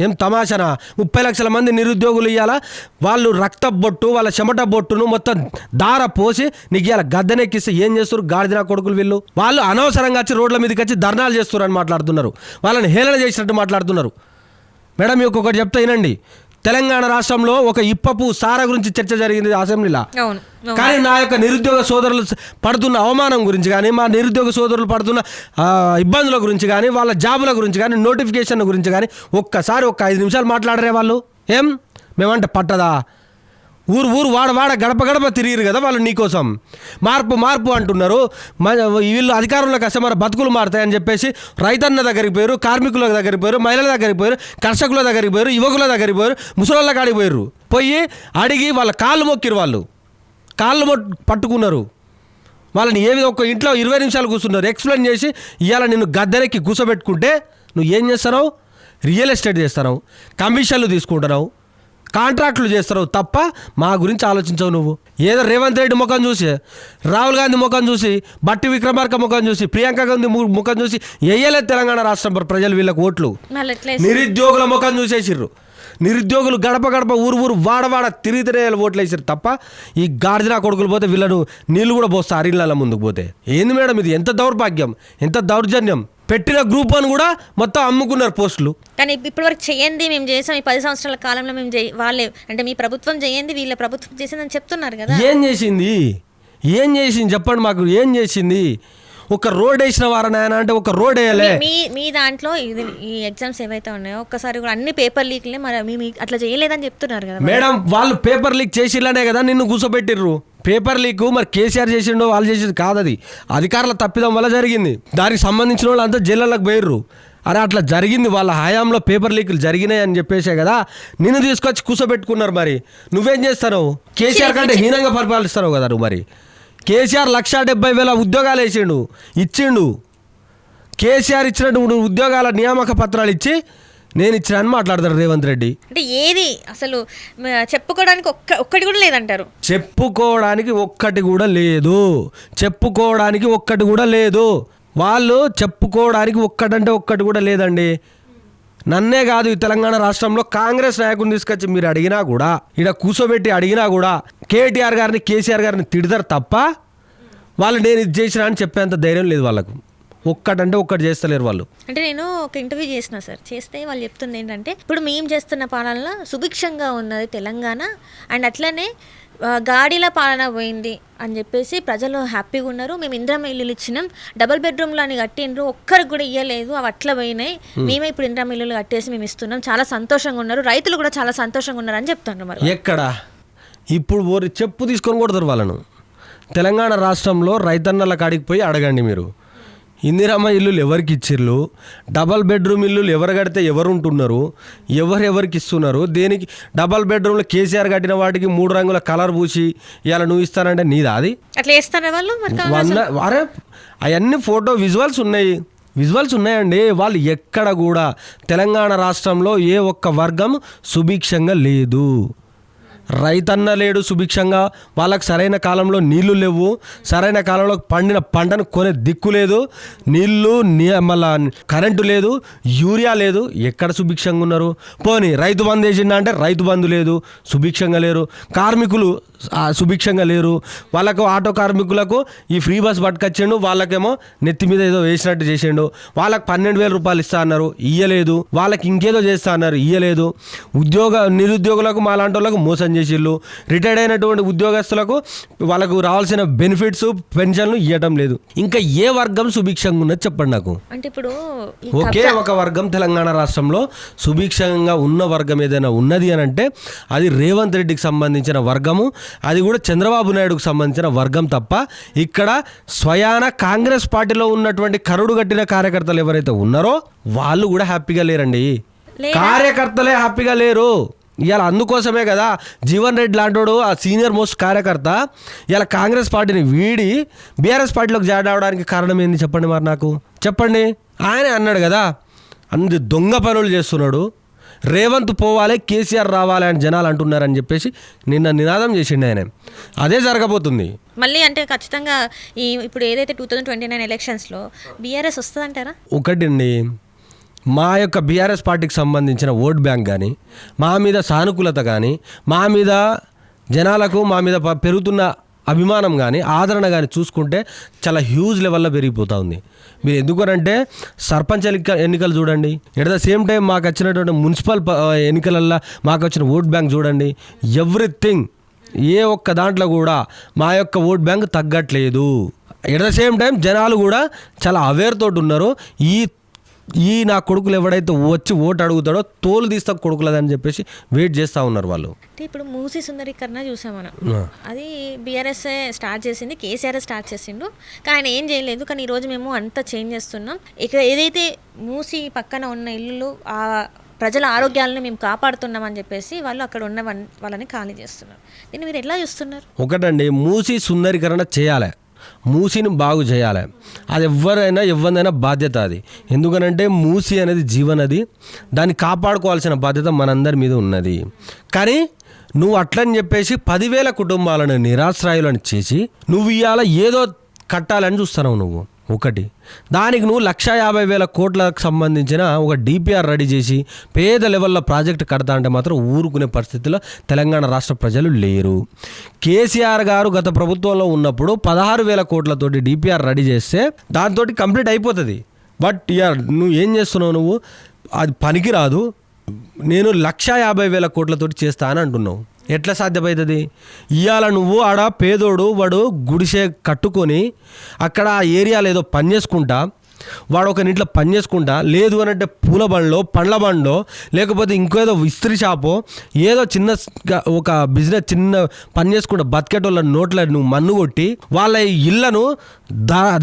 [SPEAKER 2] ఏం తమాషనా? 30 లక్షల మంది నిరుద్యోగులు ఇవ్వాలా? వాళ్ళు రక్త బొట్టు, వాళ్ళ చెమట బొట్టును మొత్తం దార పోసి నీకు ఇవాళ గద్దెనెక్కిస్తే ఏం చేస్తారు? గాడిదిరా కొడుకులు వీళ్ళు. వాళ్ళు అనవసరంగా వచ్చి రోడ్ల మీదకి వచ్చి ధర్నాలు చేస్తారు అని మాట్లాడుతున్నారు, వాళ్ళని హేళన చేసినట్టు మాట్లాడుతున్నారు. మేడం మీకు ఒకటి చెప్తా వినండి, తెలంగాణ రాష్ట్రంలో ఒక ఇప్పపు సారా గురించి చర్చ జరిగింది అసెంబ్లీలో. కానీ నా యొక్క నిరుద్యోగ సోదరులు పడుతున్న అవమానం గురించి కానీ, మా నిరుద్యోగ సోదరులు పడుతున్న ఇబ్బందుల గురించి కానీ, వాళ్ళ జాబుల గురించి కానీ, నోటిఫికేషన్ గురించి కానీ ఒక్కసారి 5 నిమిషాలు మాట్లాడరే వాళ్ళు. ఏం మేమంటే పట్టదా? ఊరు వాడ గడప గడప తిరిగిరు కదా వాళ్ళు నీకోసం. మార్పు అంటున్నారు. వీళ్ళు అధికారంలోకి వస్తే మన బతుకులు మారుతాయని చెప్పేసి రైతన్న దగ్గరికి పోయారు, కార్మికుల దగ్గరికి పోయారు, మహిళల దగ్గరికి పోయారు, కర్షకుల దగ్గరికి పోయారు, యువకుల దగ్గరికి పోయారు, ముసలోళ్ళ కాడికి పోయారు. పోయి అడిగి వాళ్ళ కాళ్ళు మొక్కిరు. వాళ్ళు కాళ్ళు పట్టుకున్నారు. వాళ్ళని ఏ విధంగా ఒక ఇంట్లో 20 నిమిషాలు కూర్చున్నారు. ఎక్స్ప్లెయిన్ చేసి ఇవాళ నిన్ను గద్దెనెక్కి కూర్చోబెట్టుకుంటే నువ్వు ఏం చేస్తున్నావు? రియల్ ఎస్టేట్ చేస్తున్నావు, కమిషన్లు తీసుకుంటున్నావు, కాంట్రాక్టులు చేస్తారు తప్ప మా గురించి ఆలోచించవు నువ్వు. ఏదో రేవంత్ రెడ్డి ముఖం చూసి, రాహుల్ గాంధీ ముఖం చూసి, బట్టి విక్రమార్క ముఖం చూసి, ప్రియాంక గాంధీ ముఖం చూసి వేయలేదు తెలంగాణ రాష్ట్రం ప్రజలు వీళ్ళకి ఓట్లు. నిరుద్యోగుల ముఖం చూసేసిర్రు. నిరుద్యోగులు గడప ఊరు వాడ తిరిగితే ఓట్లు వేసారు తప్ప ఈ గార్జినా కొడుకులు పోతే వీళ్ళను నీళ్ళు కూడా పోస్తారు అరిళ్ళ ముందుకు పోతే. ఏంది మేడం ఇది? ఎంత దౌర్భాగ్యం, ఎంత దౌర్జన్యం. పెట్టిన గ్రూప్ అని కూడా మొత్తం అమ్ముకున్నారు పోస్టులు.
[SPEAKER 1] కానీ ఇప్పటివరకు చేయండి మేము చేసాం, ఈ 10 సంవత్సరాల కాలంలో మేము వాళ్ళే అంటే మీ ప్రభుత్వం చేయండి, వీళ్ళ ప్రభుత్వం చేసిందని చెప్తున్నారు కదా.
[SPEAKER 2] ఏం చేసింది చెప్పండి మాకు. ఏం చేసింది? ఒక రోడ్ వేసిన వారని ఆయన అంటే ఒక రోడ్ వేయలే.
[SPEAKER 1] మీ దాంట్లో ఈ ఎగ్జామ్స్ ఏవైతే ఉన్నాయో ఒక్కసారి కూడా అన్ని పేపర్ లీక్లే, మరి మీ అట్లా చేయలేదని చెప్తున్నారు కదా
[SPEAKER 2] మేడం. వాళ్ళు పేపర్ లీక్ చేసిల్లనే కదా నిన్ను కూర్చోబెట్టిర్రు. పేపర్ లీక్ మరి కేసీఆర్ చేసిండో వాళ్ళు చేసేది కాదు, అది అధికారుల తప్పిదం వల్ల జరిగింది. దానికి సంబంధించిన వాళ్ళు అంతా జైళ్ళకి పోయిర్రు. అరే అట్లా జరిగింది, వాళ్ళ హయాంలో పేపర్ లీకులు జరిగినాయి అని చెప్పేసే కదా నిన్ను తీసుకొచ్చి కూర్చోబెట్టుకున్నారు. మరి నువ్వేం చేస్తావు? కేసీఆర్ కంటే హీనంగా పరిపాలిస్తావు కదా నువ్వు. మరి కేసీఆర్ 170,000 ఉద్యోగాలు ఇచ్చిండు. కేసీఆర్ ఇచ్చినట్టు ఉద్యోగాల నియామక పత్రాలు ఇచ్చి నేను ఇచ్చినాను మాట్లాడతాడు రేవంత్ రెడ్డి.
[SPEAKER 1] అంటే ఏది అసలు చెప్పుకోవడానికి ఒక్కటి కూడా లేదంటారు?
[SPEAKER 2] చెప్పుకోవడానికి ఒక్కటి కూడా లేదు. వాళ్ళు చెప్పుకోవడానికి ఒక్కటి కూడా లేదండి. నన్నే కాదు, ఈ తెలంగాణ రాష్ట్రంలో కాంగ్రెస్ నాయకుని తీసుకొచ్చి మీరు అడిగినా కూడా, ఇక్కడ కూర్చోబెట్టి అడిగినా కూడా కేటీఆర్ గారిని, కేసీఆర్ గారిని తిడతారు తప్ప వాళ్ళు నేను ఇది చేసినా అని చెప్పేంత ధైర్యం లేదు వాళ్ళకు. ఒక్కటి చేస్తలేరు వాళ్ళు.
[SPEAKER 1] అంటే నేను ఒక ఇంటర్వ్యూ చేసిన సార్, చేస్తే వాళ్ళు చెప్తుంది ఏంటంటే ఇప్పుడు మేము చేస్తున్న పాలనలో సుభిక్షంగా ఉన్నది తెలంగాణ, అండ్ అట్లనే గాడిల పాలన పోయింది అని చెప్పేసి ప్రజలు హ్యాపీగా ఉన్నారు. మేము ఇందిరమ్మ ఇల్లులు ఇచ్చినాం, డబుల్ బెడ్రూమ్లు అని కట్టిండ్రు, ఒక్కరికి కూడా ఇవ్వలేదు, అవి అట్లా పోయినాయి. మేమే ఇప్పుడు ఇందిరమ్మ ఇల్లులు కట్టేసి మేము ఇస్తున్నాం, చాలా సంతోషంగా ఉన్నారు, రైతులు కూడా చాలా సంతోషంగా ఉన్నారు అని చెప్తున్నారు. మరి
[SPEAKER 2] ఎక్కడ ఇప్పుడు చెప్పు తీసుకొని కొడతారు వాళ్ళను. తెలంగాణ రాష్ట్రంలో రైతన్నల కాడికి పోయి అడగండి మీరు, ఇందిరమ్మ ఇల్లులు ఎవరికి ఇచ్చిర్రు, డబల్ బెడ్రూమ్ ఇల్లులు ఎవరు కడితే ఎవరు ఉంటున్నారు, ఎవరెవరికి ఇస్తున్నారు, దేనికి డబల్ బెడ్రూమ్లో కేసీఆర్ కట్టిన వాటికి 3 రంగుల కలర్ పూసి ఇలా నువ్వు ఇస్తానంటే నీదా అది?
[SPEAKER 1] అట్లా వేస్తారా వాళ్ళు?
[SPEAKER 2] అరే అవన్నీ ఫోటో విజువల్స్ ఉన్నాయండి. వాళ్ళు ఎక్కడ కూడా తెలంగాణ రాష్ట్రంలో ఏ ఒక్క వర్గం సుభిక్షంగా లేదు. రైతన్న లేడు సుభిక్షంగా, వాళ్ళకి సరైన కాలంలో నీళ్లు లేవు, సరైన కాలంలో పండిన పంటను కొనే దిక్కు లేదు, నీళ్లు మళ్ళా కరెంటు లేదు, యూరియా లేదు, ఎక్కడ సుభిక్షంగా ఉన్నారు? పోనీ రైతు బంధు వేసిండా అంటే రైతు బంధు లేదు, సుభిక్షంగా లేరు. కార్మికులు సుభిక్షంగా లేరు. వాళ్ళకు ఆటో కార్మికులకు ఈ ఫ్రీ బస్ పట్టుకొచ్చిండు, వాళ్ళకేమో నెత్తి మీద ఏదో వేసినట్టు చేసిండు. వాళ్ళకి 12,000 రూపాయలు ఇస్తా అన్నారు, ఇయ్యలేదు. వాళ్ళకి ఇంకేదో చేస్తా అన్నారు, ఇయ్యలేదు. నిరుద్యోగులకు మాలాంటి వాళ్ళకు మోసం చేసిళ్ళు. రిటైర్డ్ అయినటువంటి ఉద్యోగస్తులకు వాళ్ళకు రావాల్సిన బెనిఫిట్స్ పెన్షన్లు ఇవ్వటం లేదు. ఇంకా ఏ వర్గం సుభిక్షంగా ఉన్నది చెప్పండి నాకు.
[SPEAKER 1] అంటే ఇప్పుడు
[SPEAKER 2] ఒకే ఒక వర్గం తెలంగాణ రాష్ట్రంలో సుభిక్షంగా ఉన్న వర్గం ఏదైనా ఉన్నది అని అంటే అది రేవంత్ రెడ్డికి సంబంధించిన వర్గము, అది కూడా చంద్రబాబు నాయుడుకు సంబంధించిన వర్గం తప్ప ఇక్కడ స్వయాన కాంగ్రెస్ పార్టీలో ఉన్నటువంటి కరుడు కట్టిన కార్యకర్తలు ఎవరైతే ఉన్నారో వాళ్ళు కూడా హ్యాపీగా లేరండి. కార్యకర్తలే హ్యాపీగా లేరు. ఇవాళ అందుకోసమే కదా జీవన్ రెడ్డి లాంటోడు ఆ సీనియర్ మోస్ట్ కార్యకర్త ఇలా కాంగ్రెస్ పార్టీని వీడి బీఆర్ఎస్ పార్టీలోకి జాయిన్ అవడానికి కారణం ఏంది చెప్పండి మరి నాకు చెప్పండి. ఆయనే అన్నాడు కదా అన్ని దొంగ పనులు చేస్తున్నాడు, రేవంత్ పోవాలి కేసీఆర్ రావాలి అని జనాలు అంటున్నారని చెప్పేసి నిన్న నినాదం చేసిండు ఆయన. అదే జరగబోతుంది
[SPEAKER 1] మళ్ళీ. అంటే ఖచ్చితంగా ఇప్పుడు ఏదైతే 2029 ఎలక్షన్స్లో బీఆర్ఎస్ వస్తుందంటారా?
[SPEAKER 2] ఒకటండి, మా యొక్క బీఆర్ఎస్ పార్టీకి సంబంధించిన ఓట్ బ్యాంక్ కానీ, మా మీద సానుకూలత కానీ, మా మీద జనాలకు మా మీద పెరుగుతున్న అభిమానం కానీ ఆదరణ కానీ చూసుకుంటే చాలా హ్యూజ్ లెవెల్లో పెరిగిపోతూ ఉంది. మీరు ఎందుకనంటే సర్పంచ్ ఎన్నికలు చూడండి, ఎట్ ద సేమ్ టైం మాకు వచ్చినటువంటి మున్సిపల్ ఎన్నికలల్లో మాకు వచ్చిన ఓట్ బ్యాంక్ చూడండి. ఎవ్రీథింగ్ ఏ ఒక్క దాంట్లో కూడా మా యొక్క ఓట్ బ్యాంక్ తగ్గట్లేదు. ఎట్ ద సేమ్ టైం జనాలు కూడా చాలా అవేర్ తోటి ఉన్నారు. ఈ నా కొడుకులు ఎవడైతే వచ్చి ఓటు అడుగుతాడో తోలు తీస్తా కొడుకులదని చెప్పేసి వెయిట్ చేస్తూ ఉన్నారు వాళ్ళు.
[SPEAKER 1] అంటే ఇప్పుడు మూసీ సుందరీకరణ చూసాం మనం, అది బీఆర్ఎస్ స్టార్ట్ చేసింది, కేసీఆర్ స్టార్ట్ చేసిండు, కానీ ఆయన ఏం చేయలేదు. కానీ ఈరోజు మేము అంతా చేంజ్ చేస్తున్నాం. ఇక్కడ ఏదైతే మూసీ పక్కన ఉన్న ఇల్లు ఆ ప్రజల ఆరోగ్యాలను మేము కాపాడుతున్నామని చెప్పేసి వాళ్ళు అక్కడ ఉన్న వాళ్ళని ఖాళీ చేస్తున్నారు. దీన్ని మీరు ఎట్లా చూస్తున్నారు?
[SPEAKER 2] ఒకటండి, మూసీ సుందరీకరణ చేయాలి, మూసీని బాగు చేయాలి. అది ఎవరిదైనా బాధ్యత అది. ఎందుకనంటే మూసీ అనేది జీవనది, దాన్ని కాపాడుకోవాల్సిన బాధ్యత మనందరి మీద ఉన్నది. కానీ నువ్వు అట్లని చెప్పేసి 10,000 కుటుంబాలను నిరాశ్రయులను చేసి నువ్వు ఇవాళ ఏదో కట్టాలని చూస్తున్నావు నువ్వు. ఒకటి, దానికి నువ్వు 150,000 కోట్లకు సంబంధించిన ఒక డిపిఆర్ రెడీ చేసి పేద లెవెల్లో ప్రాజెక్ట్ కడతా అంటే మాత్రం ఊరుకునే పరిస్థితిలో తెలంగాణ రాష్ట్ర ప్రజలు లేరు. కేసీఆర్ గారు గత ప్రభుత్వంలో ఉన్నప్పుడు 16,000 కోట్లతోటి డిపిఆర్ రెడీ చేస్తే దాంతో కంప్లీట్ అయిపోతుంది. బట్ నువ్వు ఏం చేస్తున్నావు, నువ్వు అది పనికిరాదు, నేను 150,000 కోట్లతోటి చేస్తా అని అంటున్నావు. ఎట్లా సాధ్యమవుతుంది? ఇవాళ నువ్వు ఆడ పేదోడు వాడు గుడిసె కట్టుకొని అక్కడ ఆ ఏరియాలో ఏదో పని చేసుకుంటా, వాడు ఒక ఇంట్లో పని చేసుకుంటా, లేదు అని అంటే పూల బండ్లో పండ్ల బండ్లో లేకపోతే ఇంకేదో ఇస్త్రీ షాపో ఏదో చిన్న ఒక బిజినెస్ చిన్న పని చేసుకుంటా బతికేటోళ్ళ నోట్ల నువ్వు మన్ను కొట్టి వాళ్ళ ఇళ్లను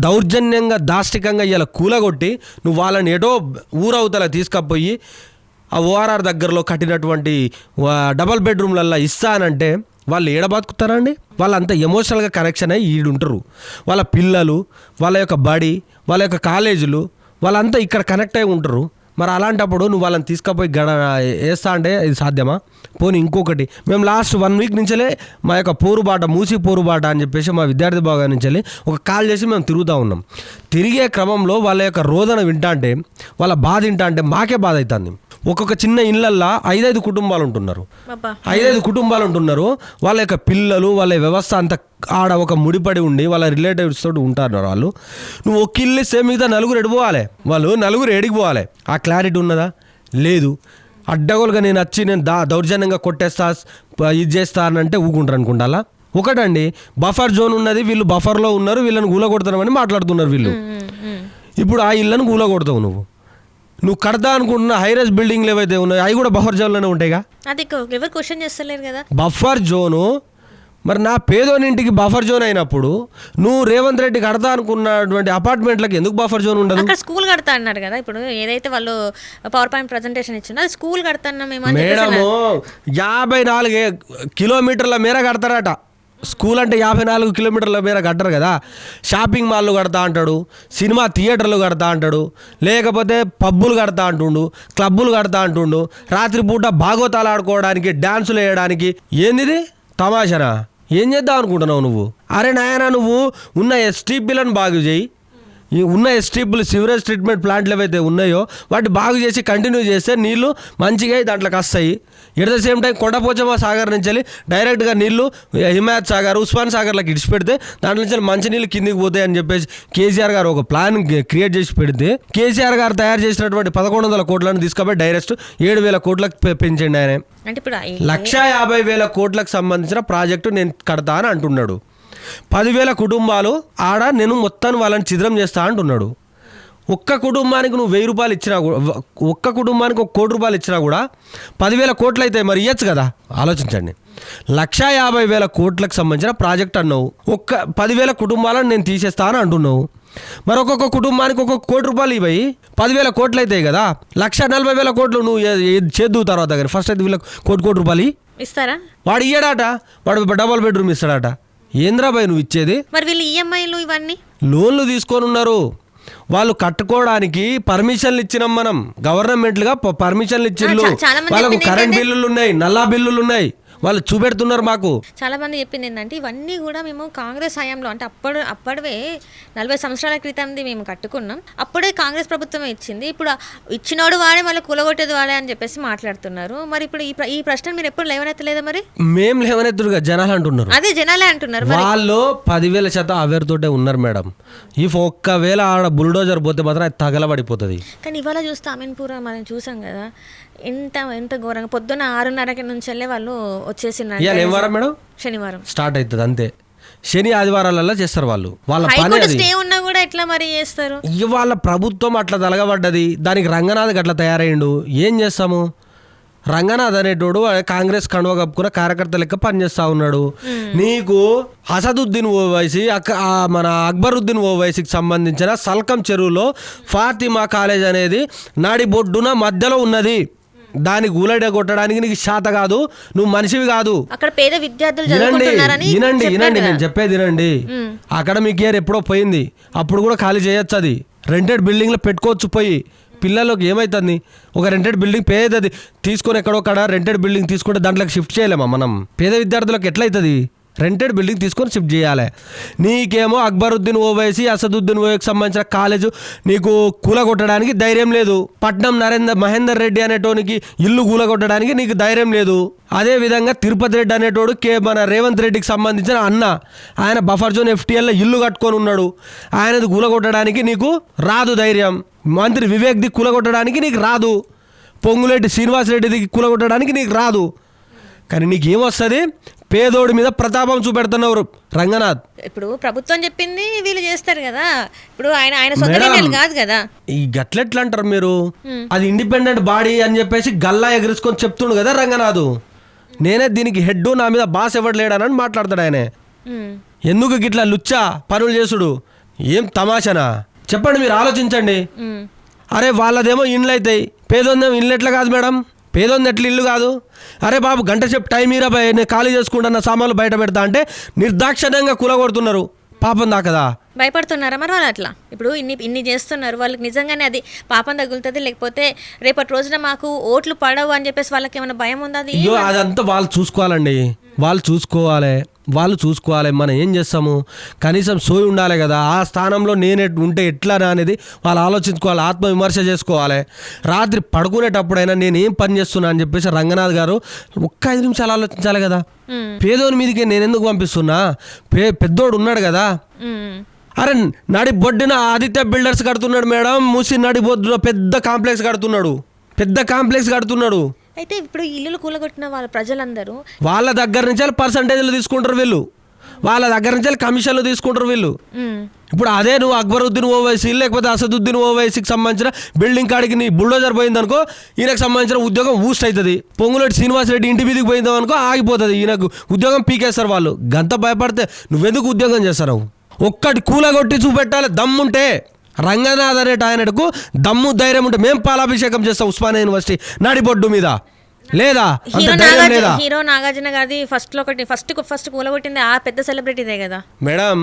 [SPEAKER 2] దౌర్జన్యంగా దాష్టికంగా ఇలా కూలగొట్టి నువ్వు వాళ్ళని ఏటో ఊరవతల తీసుకపోయి ఆ ఓఆర్ఆర్ దగ్గరలో కట్టినటువంటి డబల్ బెడ్రూమ్లల్లో ఇస్తానంటే వాళ్ళు ఏడ బతుకుతారా అండి? వాళ్ళు అంత ఎమోషనల్గా కనెక్షన్ అయ్యి ఈడుంటారు. వాళ్ళ పిల్లలు, వాళ్ళ యొక్క బడి, వాళ్ళ యొక్క కాలేజీలు వాళ్ళంతా ఇక్కడ కనెక్ట్ అయి ఉంటారు. మరి అలాంటప్పుడు నువ్వు వాళ్ళని తీసుకుపోయి వేస్తా అంటే ఇది సాధ్యమా? పోనీ ఇంకొకటి, మేము లాస్ట్ 1 వీక్ నుంచే మా యొక్క పోరుబాట మూసి పోరుబాట అని చెప్పేసి మా విద్యార్థి భాగం నుంచి ఒక కాల్ చేసి మేము తిరుగుతూ ఉన్నాం. తిరిగే క్రమంలో వాళ్ళ యొక్క రోదన వింటా అంటే వాళ్ళ బాధ వింటా అంటే మాకే బాధ అవుతుంది. ఒక్కొక్క చిన్న ఇళ్ళల్లో 5-5 కుటుంబాలు ఉంటున్నారు, 5-5 కుటుంబాలు ఉంటున్నారు. వాళ్ళ యొక్క పిల్లలు వాళ్ళ వ్యవస్థ అంతా ఆడ ఒక ముడిపడి ఉండి వాళ్ళ రిలేటివ్స్ తోటి ఉంటారు వాళ్ళు. నువ్వు ఒక ఇల్లు సేమ్ మిగతా 4 ఎడిపోవాలి, వాళ్ళు 4 ఎడికి పోవాలి. ఆ క్లారిటీ ఉన్నదా? లేదు. అడ్డగోలుగా నేను వచ్చి నేను దౌర్జన్యంగా కొట్టేస్తా ఇది చేస్తా అని అంటే ఊకుంటారు అనుకుంటా. ఒకటండి, బఫర్ జోన్ ఉన్నది, వీళ్ళు బఫర్లో ఉన్నారు, వీళ్ళని గూల కొడతామని మాట్లాడుతున్నారు వీళ్ళు. ఇప్పుడు ఆ ఇళ్ళను గూల కొడతావు నువ్వు కడతా అనుకుంటున్న హైరైజ్ బిల్డింగ్లు ఏవైతే ఉన్నాయో అవి కూడా బఫర్ జోన్లోనే ఉంటాయిగా.
[SPEAKER 1] అది ఎవరు క్వశ్చన్ చేస్తలేరు కదా.
[SPEAKER 2] బఫర్ జోను మరి నా పేదోనింటికి బఫర్ జోన్ అయినప్పుడు నువ్వు రేవంత్ రెడ్డి కడతా అనుకున్నటువంటి అపార్ట్మెంట్లకు ఎందుకు బఫర్ జోన్ ఉండదు?
[SPEAKER 1] అక్కడ స్కూల్ కడతా అన్నారు కదా. ఇప్పుడు ఏదైతే వాళ్ళు పవర్ పాయింట్ ప్రజెంటేషన్ ఇచ్చిందో అది స్కూల్ కడతాన్నా మేము.
[SPEAKER 2] మేడము 54 కిలోమీటర్ల మేర కడతారట. స్కూల్ అంటే 54 కిలోమీటర్ల మేర కట్టరు కదా. షాపింగ్ మాల్లు కడతా అంటాడు, సినిమా థియేటర్లు కడతా అంటాడు, లేకపోతే పబ్బులు కడతా అంటుండు, క్లబ్బులు కడతా అంటుండు, రాత్రిపూట భాగవతాలు ఆడుకోవడానికి డ్యాన్సులు వేయడానికి. ఏంది తమాషనా? ఏం చేద్దాం అనుకుంటున్నావు నువ్వు? అరే నాయనా, నువ్వు ఉన్న ఎస్టీపీలను బాగు చేయి, ఈ ఉన్న ఎస్టీపులు సివరేజ్ ట్రీట్మెంట్ ప్లాంట్లు ఏవైతే ఉన్నాయో వాటి బాగు చేసి కంటిన్యూ చేస్తే నీళ్లు మంచిగా దాంట్లోకి వస్తాయి. At the same time Kondapochamma Sagar నుంచి వెళ్ళి డైరెక్ట్గా నీళ్లు హిమాయత్ సాగర్, ఉస్మాన్ సాగర్లకు ఇడిచిపెడితే దాంట్లో నుంచి మంచి నీళ్ళు కిందికి పోతాయి అని చెప్పేసి కేసీఆర్ గారు ఒక ప్లాన్ క్రియేట్ చేసి పెడితే కేసీఆర్ గారు తయారు చేసినటువంటి 1100 కోట్లను తీసుకుపోయి డైరెక్ట్ 7,000 కోట్లకు పెంచండి ఆయన.
[SPEAKER 1] అంటే ఇప్పుడు
[SPEAKER 2] 1,50,000 కోట్లకు సంబంధించిన ప్రాజెక్టు నేను కడతా అని అంటున్నాడు. 10,000 కుటుంబాలు ఆడ నేను మొత్తాన్ని వాళ్ళని ఛిద్రం చేస్తా అంటున్నాడు. ఒక్క కుటుంబానికి నువ్వు 1,000 రూపాయలు ఇచ్చినా కూడా, ఒక్క కుటుంబానికి 1 కోటి రూపాయలు ఇచ్చినా కూడా 10,000 కోట్లు అయితే మరి ఇవ్వచ్చు కదా. ఆలోచించండి, 1,50,000 కోట్లకు సంబంధించిన ప్రాజెక్ట్ అన్నావు, 10,000 కుటుంబాలను నేను తీసేస్తా అని అంటున్నావు. మరి ఒక్కొక్క కుటుంబానికి 1 కోటి రూపాయలు ఇవ్వయి 10,000 కోట్లు అవుతాయి కదా. 1,40,000 కోట్లు నువ్వు చేద్దు తర్వాత కానీ ఫస్ట్ అయితే వీళ్ళకి కోటి రూపాయలు
[SPEAKER 1] ఇస్తారా?
[SPEAKER 2] వాడు ఇయ్యడాట, వాడు డబల్ బెడ్రూమ్ ఇస్తాడట. ఏంద్రా భయ్ నువ్వు ఇచ్చేది?
[SPEAKER 1] మరి వీళ్ళు ఈఎంఐలు ఇవన్నీ
[SPEAKER 2] లోన్లు తీసుకొని ఉన్నారు. వాళ్ళు కట్టుకోవడానికి పర్మిషన్లు ఇచ్చినాం మనం, గవర్నమెంట్లుగా పర్మిషన్లు ఇచ్చిర్రు.
[SPEAKER 1] చాలా మంది
[SPEAKER 2] వాళ్ళకు
[SPEAKER 1] చెప్పింది
[SPEAKER 2] కరెంట్ బిల్లులు ఉన్నాయి, నల్లా బిల్లులు ఉన్నాయి, వాళ్ళు చూపెడుతున్నారు మాకు.
[SPEAKER 1] చాలా మంది చెప్పింది ఏంటంటే ఇవన్నీ కూడా మేము కాంగ్రెస్ హయాంలో అంటే అప్పటివే 40 సంవత్సరాల క్రితంది మేము కట్టుకున్నాం, అప్పుడే కాంగ్రెస్ ప్రభుత్వమే ఇచ్చింది, ఇప్పుడు ఇచ్చినోడు వాడే మళ్ళీ కూలగొట్టేది వాడే అని చెప్పేసి మాట్లాడుతున్నారు. మరి ఇప్పుడు ఈ ప్రశ్న మీరు ఎప్పుడు లేవనెత్తలేదా? మరి
[SPEAKER 2] మేము లేవనెత్తురుగా జనాలు అంటున్నారు.
[SPEAKER 1] అదే జనాలే అంటున్నారు.
[SPEAKER 2] వాళ్ళు 10,000% అవేరుతోటే ఉన్నారు మేడం. ఇఫ్ ఒక్కవేళ ఆడ బుల్డోజర్ పోతే మాత్రం అది తగలబడిపోతుంది. కానీ
[SPEAKER 1] ఇవాళ చూస్తే అమీన్పూర్ మనం చూసాం కదా, ఎంత ఘోరంగా పొద్దున్న 6:30 నుంచి వెళ్ళే వాళ్ళు వచ్చేసినారు.
[SPEAKER 2] ఏం వారం మేడం?
[SPEAKER 1] శనివారం
[SPEAKER 2] స్టార్ట్ అవుతుంది అంతే. శని ఆదివారాలలో చేస్తారు వాళ్ళు. వాళ్ళ
[SPEAKER 1] పని స్టే ఉన్నా కూడా ఎట్లా మరి చేస్తారు?
[SPEAKER 2] వాళ్ళ ప్రభుత్వం అట్లా తలగబడ్డది, దానికి రంగనాథ్ అట్లా తయారయ్యిండు. ఏం చేస్తాము? రంగనాథ్ అనేటోడు కాంగ్రెస్ కండువ కప్పుకున్న కార్యకర్త లెక్క పనిచేస్తా ఉన్నాడు. నీకు అసదుద్దీన్ ఓవైసీ మన అక్బరుద్దీన్ ఓవైసీకి సంబంధించిన సల్కం చెరువులో ఫాతిమా కాలేజ్ అనేది నడిబొడ్డున మధ్యలో ఉన్నది. దాన్ని గూలడ కొట్టడానికి నీకు శాత కాదు, నువ్వు మనిషివి కాదు.
[SPEAKER 1] అక్కడ పేద విద్యార్థులు
[SPEAKER 2] వినండి నేను చెప్పేది వినండి. అకాడమిక్ ఇయర్ ఎప్పుడో పోయింది, అప్పుడు కూడా ఖాళీ చేయొచ్చు. అది రెంటెడ్ బిల్డింగ్లో పెట్టుకోవచ్చు. పోయి పిల్లలకు ఏమవుతుంది? ఒక రెంటెడ్ బిల్డింగ్ పేదది తీసుకొని ఎక్కడొక్కడ రెంటెడ్ బిల్డింగ్ తీసుకుంటే దాంట్లోకి షిఫ్ట్ చేయలేమా మనం? పేద విద్యార్థులకు ఎట్లయితుంది? రెంటెడ్ బిల్డింగ్ తీసుకొని షిఫ్ట్ చేయాలి. నీకేమో అక్బరుద్దీన్ ఓవైసీ, అసదుద్దీన్ ఓవైసీకి సంబంధించిన కాలేజు నీకు కూలగొట్టడానికి ధైర్యం లేదు. పట్నం మహేందర్ రెడ్డి అనేటోనికి ఇల్లు కూలగొట్టడానికి నీకు ధైర్యం లేదు. అదేవిధంగా తిరుపతి రెడ్డి అనేటోడు మన రేవంత్ రెడ్డికి సంబంధించిన అన్న, ఆయన బఫర్ జోన్ FTLలో ఇల్లు కట్టుకొని ఉన్నాడు. ఆయనది కూలగొట్టడానికి నీకు రాదు ధైర్యం. మంత్రి వివేక్ ది కూలగొట్టడానికి నీకు రాదు. పొంగులేటి శ్రీనివాసరెడ్డిది కూలగొట్టడానికి నీకు రాదు. కానీ నీకు ఏమొస్తుంది? పేదోడి మీద ప్రతాపం చూపెడుతున్నారు రంగనాథ్.
[SPEAKER 1] ఇప్పుడు ప్రభుత్వం చెప్పింది వీళ్ళు చేస్తారు కదా. ఇప్పుడు ఆయన సొంత కాదు కదా.
[SPEAKER 2] ఈ గట్లెట్లా అంటారు మీరు? అది ఇండిపెండెంట్ బాడీ అని చెప్పేసి గల్లా ఎగరేసుకొని చెప్తుండు కదా రంగనాథ్. నేనే దీనికి హెడ్, నా మీద బాస్ ఎవడు లేడనని మాట్లాడతాడు ఆయన. ఎందుకు గిట్లా లుచ్చా పనులు చేసుడు? ఏం తమాషనా చెప్పండి, మీరు ఆలోచించండి. అరే వాళ్ళదేమో ఇండ్లు అవుతాయి, పేదోందేమో ఇండ్లు ఎట్లా కాదు మేడం? పేదోంది ఎట్లా ఇల్లు కాదు? అరే బాబు గంట సేపు టైం ఇరాబాయ్, నేను ఖాళీ చేసుకుంటున్న సామాన్లు బయట పెడతా అంటే నిర్దాక్షిణ్యంగా కూలగొడుతున్నారు. పాపం దాకదా?
[SPEAKER 1] భయపడుతున్నారా మరి వాళ్ళు? అట్లా ఇప్పుడు ఇన్ని చేస్తున్నారు, వాళ్ళకి నిజంగానే అది పాపం తగులుతుంది, లేకపోతే రేపటి రోజున మాకు ఓట్లు పడవు అని చెప్పేసి వాళ్ళకి ఏమైనా భయం ఉందా?
[SPEAKER 2] అయ్యో అదంతా వాళ్ళు చూసుకోవాలండి, వాళ్ళు చూసుకోవాలి. మనం ఏం చేస్తాము? కనీసం సోయి ఉండాలి కదా. ఆ స్థానంలో నేను ఉంటే ఎట్లా అనేది వాళ్ళు ఆలోచించుకోవాలి, ఆత్మవిమర్శ చేసుకోవాలి. రాత్రి పడుకునేటప్పుడైనా నేను ఏం పని చేస్తున్నా అని చెప్పేసి రంగనాథ్ గారు ఒక్క 5 నిమిషాలు ఆలోచించాలి కదా. పేదోని మీదకి నేను ఎందుకు పంపిస్తున్నా? పెద్దోడు ఉన్నాడు కదా. అరే నడి బొడ్డున ఆదిత్య బిల్డర్స్ కడుతున్నాడు మేడం. మూసి నడి బొడ్డున పెద్ద కాంప్లెక్స్ కడుతున్నాడు.
[SPEAKER 1] అయితే ఇప్పుడు ఇల్లు కూలగొట్టిన వాళ్ళ ప్రజలందరూ
[SPEAKER 2] వాళ్ళ దగ్గర నుంచి పర్సంటేజ్లు తీసుకుంటారు వీళ్ళు, వాళ్ళ దగ్గర నుంచి కమిషన్లు తీసుకుంటారు వీళ్ళు. ఇప్పుడు అదే నువ్వు అక్బరుద్దీన్ ఓవైసీ లేకపోతే అసదుద్దీన్ ఓవైసీకి సంబంధించిన బిల్డింగ్ కాడికి నీ బుల్డోజర్ పోయిందనుకో, ఈయనకు సంబంధించిన ఉద్యోగం ఊస్ట్ అవుతుంది. పొంగులేటి శ్రీనివాసరెడ్డి ఇంటి మీదకి పోయిందనుకో ఆగిపోతుంది, ఈయనకు ఉద్యోగం పీకేస్తారు వాళ్ళు. గంత భయపడితే నువ్వెందుకు ఉద్యోగం చేస్తావు? ఒక్కటి కూలగొట్టి చూపెట్టాలి దమ్ముంటే. రంగనాథ్ అనేట ఆయనకు దమ్ము ధైర్యం ఉంటే మేము పాలాభిషేకం చేస్తాం ఉస్మానియా యూనివర్సిటీ నడిబొడ్డు మీద. లేదా
[SPEAKER 1] హీరో నాగార్జున గారిది ఫస్ట్ కూలగొట్టింది ఆ పెద్ద సెలబ్రిటీదే కదా
[SPEAKER 2] మేడం.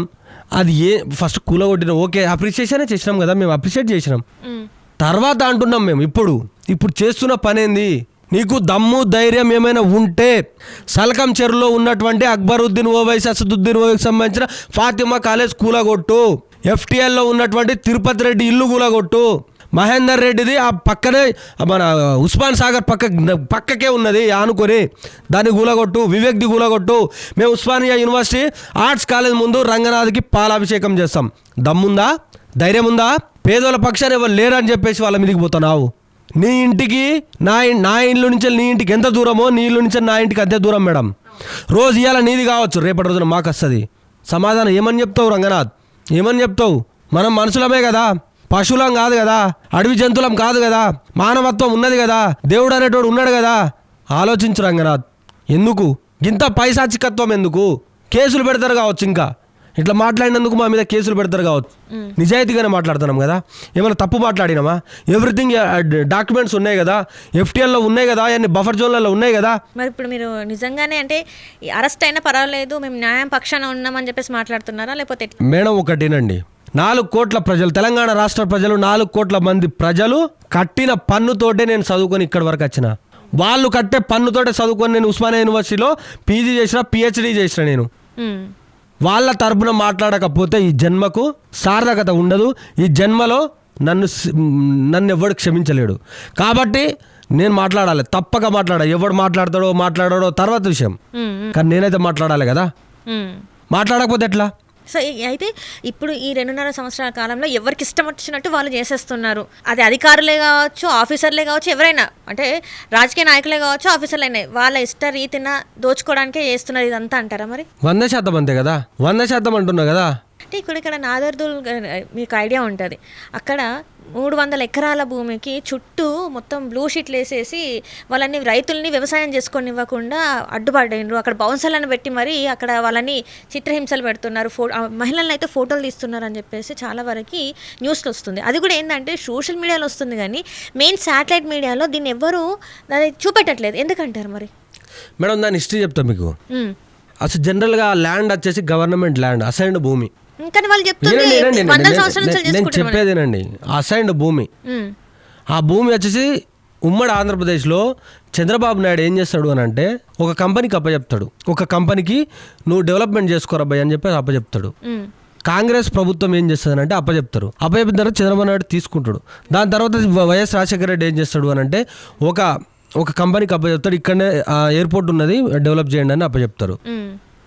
[SPEAKER 2] అది ఫస్ట్ కూలగొట్టిన ఓకే అప్రిషియేషన్ చేసినాం కదా, మేము అప్రిషియేట్ చేసినాం. తర్వాత అంటున్నాం మేము ఇప్పుడు చేస్తున్న పని ఏంది? నీకు దమ్ము ధైర్యం ఏమైనా ఉంటే సల్కం చెరువులో ఉన్నటువంటి అక్బరుద్దీన్ ఓవైసీ, అసదుద్దీన్ ఓవైసీకి సంబంధించిన ఫాతిమా కాలేజ్ కూలగొట్టు. FTLలో ఉన్నటువంటి తిరుపతి రెడ్డి ఇల్లు కూలగొట్టు, మహేందర్ రెడ్డిది ఆ పక్కనే మన ఉస్మాన్ సాగర్ పక్కకే ఉన్నది ఆనుకొని, దాన్ని కూలగొట్టు, వివేక్ది కూలగొట్టు. మేము ఉస్మానియా యూనివర్సిటీ ఆర్ట్స్ కాలేజ్ ముందు రంగనాథ్కి పాలాభిషేకం చేస్తాం. దమ్ముందా, ధైర్యం ఉందా? పేదోళ్ళ పక్షాన్ని ఎవరు లేరని చెప్పేసి వాళ్ళ మీదకి పోతున్నావు. నీ ఇంటికి నా ఇల్లు నుంచి నీ ఇంటికి ఎంత దూరమో నీ ఇల్లు నుంచి నా ఇంటికి అంతే దూరం మేడం. రోజు ఇవాళ నీది కావచ్చు, రేపటి రోజున మాకు వస్తుంది. సమాధానం ఏమని చెప్తావు రంగనాథ్? ఏమని చెప్తావు? మనం మనుషులమే కదా, పశువులం కాదు కదా, అడవి జంతువులం కాదు కదా, మానవత్వం ఉన్నది కదా, దేవుడు అనేటోడు ఉన్నాడు కదా. ఆలోచించు రంగనాథ్. ఎందుకు ఇంత పైశాచికత్వం? ఎందుకు కేసులు పెడతారు కావచ్చు, ఇంకా ఇట్లా మాట్లాడినందుకు మా మీద కేసులు పెడతారు కావచ్చు. నిజాయితీగానే మాట్లాడుతున్నాం కదా, ఏమైనా తప్పు మాట్లాడినామా? ఎవ్రీథింగ్ డాక్యుమెంట్స్ ఉన్నాయి కదా, FTLలో ఉన్నాయి కదా, అన్ని బఫర్ జోన్లలో ఉన్నాయి కదా.
[SPEAKER 1] మరి ఇప్పుడు మీరు నిజంగానే అంటే అరెస్ట్ అయినా పర్వాలేదు, మేము న్యాయం పక్షాన ఉన్నామని చెప్పేసి మాట్లాడుతున్నారా, లేకపోతే
[SPEAKER 2] మేడం ఒకటేనండి, 4 కోట్ల ప్రజలు, తెలంగాణ రాష్ట్ర ప్రజలు, 4 కోట్ల మంది ప్రజలు కట్టిన పన్నుతోటే నేను చదువుకొని ఇక్కడి వరకు వచ్చిన. వాళ్ళు కట్టే పన్నుతోటే చదువుకొని నేను ఉస్మానియా యూనివర్సిటీలో PG చేసిన, PhD చేసిన. నేను వాళ్ళ తరపున మాట్లాడకపోతే ఈ జన్మకు సార్థకత ఉండదు. ఈ జన్మలో నన్ను ఎవడు క్షమించలేడు. కాబట్టి నేను మాట్లాడాలి, తప్పక మాట్లాడాలి. ఎవడు మాట్లాడాడో తర్వాత విషయం, కానీ నేనైతే మాట్లాడాలి కదా. మాట్లాడకపోతే ఎట్లా?
[SPEAKER 1] సో అయితే ఇప్పుడు ఈ 2.5 సంవత్సరాల కాలంలో ఎవరికి ఇష్టం వచ్చినట్టు వాళ్ళు చేసేస్తున్నారు. అది అధికారులే కావచ్చు, ఆఫీసర్లే కావచ్చు, ఎవరైనా అంటే రాజకీయ నాయకులే కావచ్చు, ఆఫీసర్లైనా వాళ్ళ ఇష్ట రీతిన దోచుకోవడానికే చేస్తున్నారు ఇదంతా అంటారా? మరి
[SPEAKER 2] 100% అంతే కదా, 100% అంటున్నా కదా.
[SPEAKER 1] అంటే ఇక్కడ నాదర్దూల్ మీకు ఐడియా ఉంటుంది, అక్కడ 300 ఎకరాల భూమికి చుట్టూ మొత్తం బ్లూ షీట్లు వేసేసి వాళ్ళని రైతుల్ని వ్యవసాయం చేసుకోనివ్వకుండా అడ్డుపడ్డారు. అక్కడ బౌన్సర్లను పెట్టి మరి అక్కడ వాళ్ళని చిత్రహింసలు పెడుతున్నారు, మహిళలను అయితే ఫోటోలు తీస్తున్నారు అని చెప్పేసి చాలా వరకు న్యూస్లో వస్తుంది. అది కూడా ఏంటంటే సోషల్ మీడియాలో వస్తుంది కానీ మెయిన్ శాటిలైట్ మీడియాలో దీన్ని ఎవ్వరూ చూపెట్టట్లేదు. ఎందుకంటారు మరి?
[SPEAKER 2] మేడం దాని హిస్టరీ చెప్తాను మీకు. అసలు జనరల్గా ల్యాండ్ వచ్చేసి గవర్నమెంట్ ల్యాండ్, అసైన్డ్ భూమి.
[SPEAKER 1] కానీ వాళ్ళు చెప్తున్నారు
[SPEAKER 2] నేను చెప్పేదేనండి, అసైన్డ్ భూమి. ఆ భూమి వచ్చేసి ఉమ్మడి ఆంధ్రప్రదేశ్లో చంద్రబాబు నాయుడు ఏం చేస్తాడు అని అంటే, ఒక కంపెనీకి అప్పచెప్తాడు. ఒక కంపెనీకి నువ్వు డెవలప్మెంట్ చేసుకోరబ్బాయి అని చెప్పి అప్పచెప్తాడు. కాంగ్రెస్ ప్రభుత్వం ఏం చేస్తుందంటే అప్పచెప్తారు. అప్పచెప్పిన తర్వాత చంద్రబాబు నాయుడు తీసుకుంటాడు. దాని తర్వాత వైఎస్ రాజశేఖర రెడ్డి ఏం చేస్తాడు అని అంటే, ఒక కంపెనీకి అప్పచెప్తాడు. ఇక్కడనే ఎయిర్పోర్ట్ ఉన్నది, డెవలప్ చేయండి అని అప్పచెప్తారు.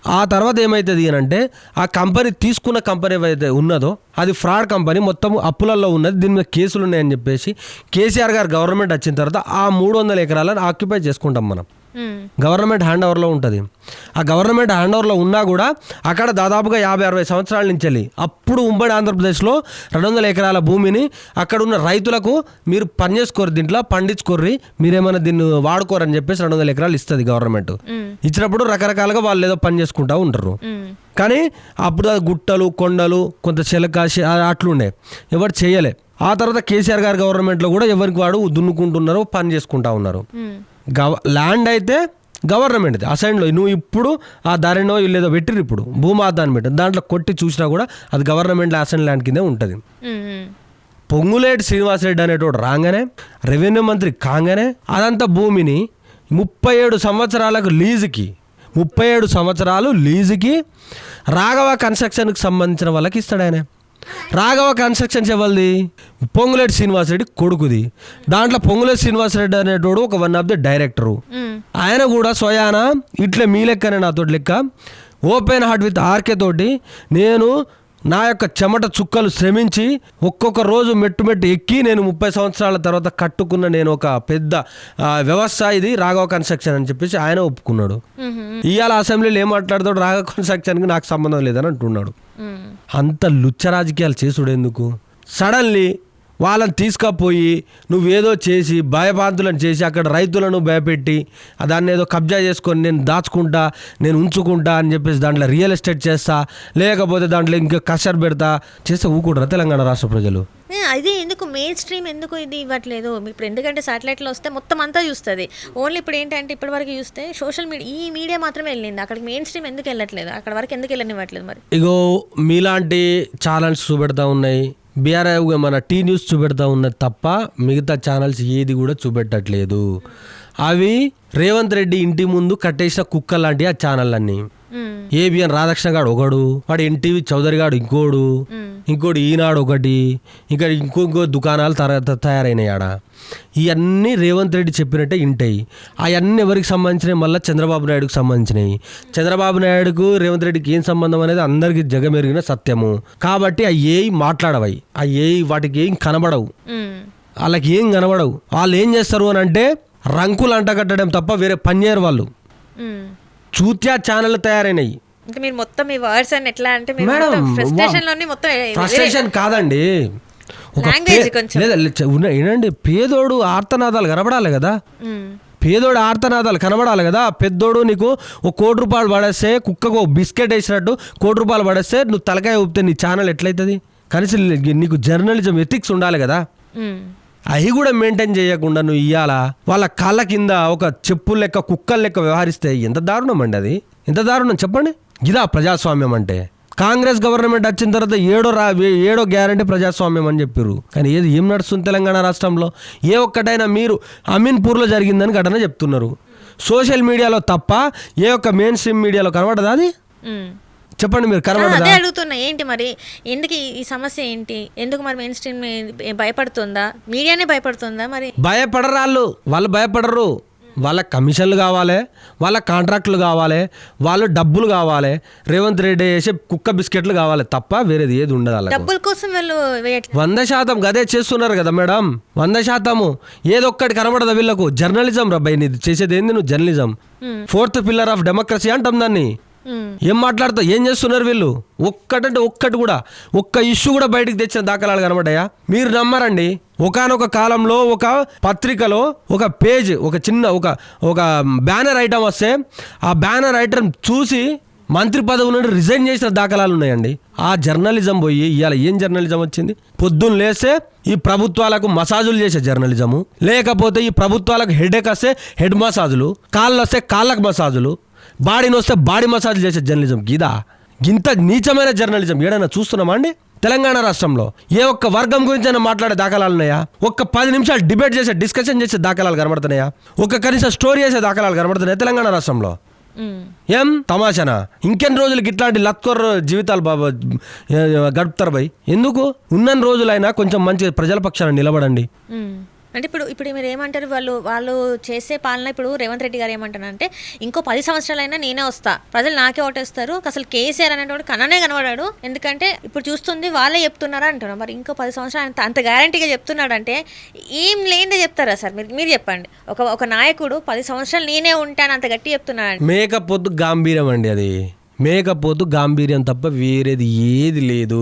[SPEAKER 2] ఆ తర్వాత ఏమవుతుంది అని అంటే, ఆ కంపెనీ తీసుకున్న కంపెనీ ఏదైతే ఉన్నదో అది ఫ్రాడ్ కంపెనీ, మొత్తం అప్పులలో ఉన్నది, దీని మీద కేసులు ఉన్నాయని చెప్పేసి కేసీఆర్ గారు గవర్నమెంట్ వచ్చిన తర్వాత ఆ 300 ఎకరాలను ఆక్యుపై చేసుకుంటాం మనం. గవర్నమెంట్ హ్యాండ్ ఓవర్లో ఉంటుంది. ఆ గవర్నమెంట్ హ్యాండ్ ఓవర్లో ఉన్నా కూడా అక్కడ దాదాపుగా 50-60 సంవత్సరాల నుంచి వెళ్ళి అప్పుడు ఉమ్మడి ఆంధ్రప్రదేశ్లో 200 ఎకరాల భూమిని అక్కడ ఉన్న రైతులకు మీరు పని చేసుకోరు, దీంట్లో పండించుకోర్రి, మీరేమైనా దీన్ని వాడుకోరని చెప్పేసి 200 ఎకరాలు ఇస్తుంది గవర్నమెంట్. ఇచ్చినప్పుడు రకరకాలుగా వాళ్ళు ఏదో పని చేసుకుంటూ ఉంటారు. కానీ అప్పుడు గుట్టలు, కొండలు, కొంత చిలక అట్లుండే, ఎవరు చేయలే. ఆ తర్వాత కేసీఆర్ గారి గవర్నమెంట్లో కూడా ఎవరికి వాడు దున్నుకుంటున్నారు, పని చేసుకుంటా ఉన్నారు. ల్యాండ్ అయితే గవర్నమెంట్ది అసైన్లో. నువ్వు ఇప్పుడు ఆ దారినో ఇల్లేదో పెట్టిరు, ఇప్పుడు భూమి ఆదాన్ని పెట్టి దాంట్లో కొట్టి చూసినా కూడా అది గవర్నమెంట్ అసైన్ ల్యాండ్ కిందే ఉంటుంది. పొంగులేటి శ్రీనివాసరెడ్డి అనేటోడు రాగానే, రెవెన్యూ మంత్రి కాగానే అదంతా భూమిని 37 సంవత్సరాలకు లీజుకి, 37 సంవత్సరాలు లీజుకి రాఘవ కన్స్ట్రక్షన్కి సంబంధించిన వాళ్ళకి ఇస్తాడు ఆయన. రాఘవ కన్స్ట్రక్షన్స్ ఎవరిది? పొంగులేటి శ్రీనివాసరెడ్డి కొడుకుది. దాంట్లో పొంగులేటి శ్రీనివాసరెడ్డి అనేటోడు ఒక వన్ ఆఫ్ ది డైరెక్టరు. ఆయన కూడా స్వయాన ఇట్లే మీ లెక్కనే నాతో లెక్క ఓపెన్ హార్ట్ విత్ ఆర్కే తోటి నేను నా యొక్క చెమట చుక్కలు శ్రమించి ఒక్కొక్క రోజు మెట్టు ఎక్కి నేను 30 సంవత్సరాల తర్వాత కట్టుకున్న నేను ఒక పెద్ద వ్యవస్థ ఇది రాఘవ కన్స్ట్రక్షన్ అని చెప్పేసి ఆయన ఒప్పుకున్నాడు. ఇవాళ అసెంబ్లీలో ఏం మాట్లాడతాడు, రాఘవ కన్స్ట్రక్షన్కి నాకు సంబంధం లేదని అంటున్నాడు. అంత లుచ్చ రాజకీయాలు చేసుడు ఎందుకు? సడన్లీ వాళ్ళని తీసుకపోయి నువ్వేదో చేసి భయభ్రాంతులను చేసి అక్కడ రైతులను భయపెట్టి దాన్ని ఏదో కబ్జా చేసుకొని నేను దాచుకుంటా, నేను ఉంచుకుంటా అని చెప్పేసి దాంట్లో రియల్ ఎస్టేట్ చేస్తా, లేకపోతే దాంట్లో ఇంకా కషర్ పెడతా చేస్తే ఊకుంటారా తెలంగాణ రాష్ట్ర ప్రజలు?
[SPEAKER 1] అది ఎందుకు మెయిన్ స్ట్రీమ్ ఎందుకు ఇది ఇవ్వట్లేదు? ఇప్పుడు ఎందుకంటే శాటిలైట్లో వస్తే మొత్తం అంతా చూస్తుంది. ఓన్లీ ఇప్పుడు ఏంటంటే ఇప్పటి వరకు చూస్తే సోషల్ మీడియా, ఈ మీడియా మాత్రమే వెళ్ళింది అక్కడికి. మెయిన్ స్ట్రీమ్ ఎందుకు వెళ్ళట్లేదు? అక్కడ వరకు ఎందుకు వెళ్ళనివ్వట్లేదు? మరి
[SPEAKER 2] ఇగో మీలాంటి ఛానల్స్ చూపెడతా ఉన్నాయి, బీఆర్ఐ మన టీ న్యూస్ చూపెడతా ఉన్నది తప్ప మిగతా ఛానల్స్ ఏది కూడా చూపెట్టట్లేదు. అవి రేవంత్ రెడ్డి ఇంటి ముందు కట్టేసిన కుక్క లాంటి ఆ ఛానల్ అన్నీ. ఏబిఎన్ రాధాకృష్ణ గాడు ఒకడు, వాడు ఎన్టీవీ చౌదరి గాడు ఇంకోడు, ఇంకోటి ఈనాడు ఒకటి, ఇంకా ఇంకో దుకాణాలు తయారైనాయి ఆడ. ఇవన్నీ రేవంత్ రెడ్డి చెప్పినట్టే ఇంటాయి. అవన్నీ ఎవరికి సంబంధించినవి? మళ్ళీ చంద్రబాబు నాయుడుకి సంబంధించినవి. చంద్రబాబు నాయుడుకు రేవంత్ రెడ్డికి ఏం సంబంధం అనేది అందరికీ జగమెరిగిన సత్యము. కాబట్టి అవి ఏవి మాట్లాడవయి, అవి ఏవి వాటికి ఏం కనబడవు, వాళ్ళకి ఏం కనబడవు. వాళ్ళు ఏం చేస్తారు అని అంటే రంకులు అంటగట్టడం తప్ప వేరే పని చేయరు వాళ్ళు. చూత్యా ఛానళ్ళు తయారైనాయి.
[SPEAKER 1] అంటే మీరు మొత్తం మీ వర్డ్స్ అని ఎట్లా అంటే
[SPEAKER 2] ఫ్రస్ట్రేషన్ కాదండి, ఏంటండి పేదోడు ఆర్తనాదాలు కనబడాలి కదా, పేదోడు ఆర్తనాదాలు కనబడాలి కదా. పెద్దోడు నీకు ఒక ₹1 పడేస్తే, కుక్కకు బిస్కెట్ వేసినట్టు ₹1 పడేస్తే నువ్వు తలకాయ ఊపితే నీ ఛానల్ ఎట్లయితుంది? కనీసం నీకు జర్నలిజం ఎథిక్స్ ఉండాలి కదా. అవి కూడా మెయింటైన్ చేయకుండా నువ్వు ఇయ్యాలా వాళ్ళ కాళ్ళ కింద ఒక చెప్పులు లెక్క కుక్కల లెక్క వ్యవహరిస్తే ఎంత దారుణం అండి అది, ఎంత దారుణం చెప్పండి. ఇదా ప్రజాస్వామ్యం అంటే? కాంగ్రెస్ గవర్నమెంట్ వచ్చిన తర్వాత ఏడో గ్యారంటీ ప్రజాస్వామ్యం అని చెప్పారు. కానీ ఏం నడుస్తుంది తెలంగాణ రాష్ట్రంలో? ఏ ఒక్కటైనా మీరు అమీన్పూర్లో జరిగిందని ఘటన చెప్తున్నారు. సోషల్ మీడియాలో తప్ప ఏ ఒక్క మెయిన్ స్ట్రీమ్ మీడియాలో కనబడదా అది? చెప్పండి మీరు, కనబడదా?
[SPEAKER 1] అడుగుతున్నా ఏంటి మరి, ఎందుకు ఈ సమస్య ఏంటి? ఎందుకు మరి మెయిన్ స్ట్రీమ్ భయపడుతుందా? మీడియానే భయపడుతుందా? మరి
[SPEAKER 2] భయపడరు వాళ్ళు భయపడరు. వాళ్ళ కమిషన్లు కావాలి, వాళ్ళ కాంట్రాక్టులు కావాలి, వాళ్ళు డబ్బులు కావాలి, రేవంత్ రెడ్డి వేసే కుక్క బిస్కెట్లు కావాలి తప్ప వేరేది ఏది ఉండదు.
[SPEAKER 1] డబ్బుల కోసం వీళ్ళు
[SPEAKER 2] 100% గదే చేస్తున్నారు కదా మేడం. 100% ఏదొక్కటి కనబడదా వీళ్ళకు? జర్నలిజం రబ్బాయి, నీది చేసేది ఏంది? నువ్వు journalism 4th pillar of democracy అంటాం దాన్ని. ఏం మాట్లాడుతావు? ఏం చేస్తున్నారు వీళ్ళు? ఒక్కటంటే ఒక్కటి కూడా, ఒక్క ఇష్యూ కూడా బయటకు తెచ్చిన దాఖలాలు కనబడ్డాయా? మీరు నమ్మరండి. ఒకానొక కాలంలో ఒక పత్రికలో ఒక పేజ్, ఒక చిన్న ఒక బ్యానర్ ఐటమ్ వస్తే ఆ బ్యానర్ ఐటమ్ చూసి మంత్రి పదవి నుండి రిజైన్ చేసిన దాఖలాలు ఉన్నాయండి. ఆ జర్నలిజం పోయి ఇవాళ ఏం జర్నలిజం వచ్చింది? పొద్దున్న లేస్తే ఈ ప్రభుత్వాలకు మసాజులు చేసే జర్నలిజము, లేకపోతే ఈ ప్రభుత్వాలకు హెడేక్ వస్తే హెడ్ మసాజులు, కాళ్ళు వస్తే కాళ్ళకు మసాజులు, బాడీని వస్తే బాడీ మసాజ్ చేసే జర్నలిజం. గీదా ఇంత నీచమైన జర్నలిజం ఏడైనా చూస్తున్నామా అండి తెలంగాణ రాష్ట్రంలో? ఏ ఒక్క వర్గం గురించి అయినా మాట్లాడే దాఖలాలు ఉన్నాయా? ఒక్క 10 నిమిషాలు డిబేట్ చేసే, డిస్కషన్ చేసే దాఖలాలు కనబడుతున్నాయా? ఒక్క కనీసం స్టోరీ చేసే దాఖలాలు కనబడుతున్నాయా తెలంగాణ రాష్ట్రంలో? ఏం తమాషానా? ఇంకెన్ని రోజులకి ఇట్లాంటి లత్కొర్ జీవితాలు బాబా గడుపుతారు భయ్? ఎందుకు? ఉన్న రోజులైనా కొంచెం మంచి ప్రజల పక్షాన నిలబడండి.
[SPEAKER 1] అంటే ఇప్పుడు మీరు ఏమంటారు? వాళ్ళు చేసే పాలన, ఇప్పుడు రేవంత్ రెడ్డి గారు ఏమంటారంటే ఇంకో 10 సంవత్సరాలైనా నేనే వస్తా, ప్రజలు నాకే ఓటేస్తారు, అసలు కేసీఆర్ అనేటువంటి కన్ననే కనబడాడు, ఎందుకంటే ఇప్పుడు చూస్తుంది వాళ్ళే చెప్తున్నారా అంటున్నారు. మరి ఇంకో 10 సంవత్సరాలు అంత గ్యారంటీగా చెప్తున్నాడంటే ఏం లేనిదే చెప్తారా సార్? మీరు చెప్పండి. ఒక నాయకుడు 10 సంవత్సరాలు నేనే ఉంటాను అంత గట్టి చెప్తున్నాడు.
[SPEAKER 2] మేకపోతు గాంభీర్యం అండి అది. మేకపోతు గాంభీర్యం తప్ప వేరేది ఏది లేదు.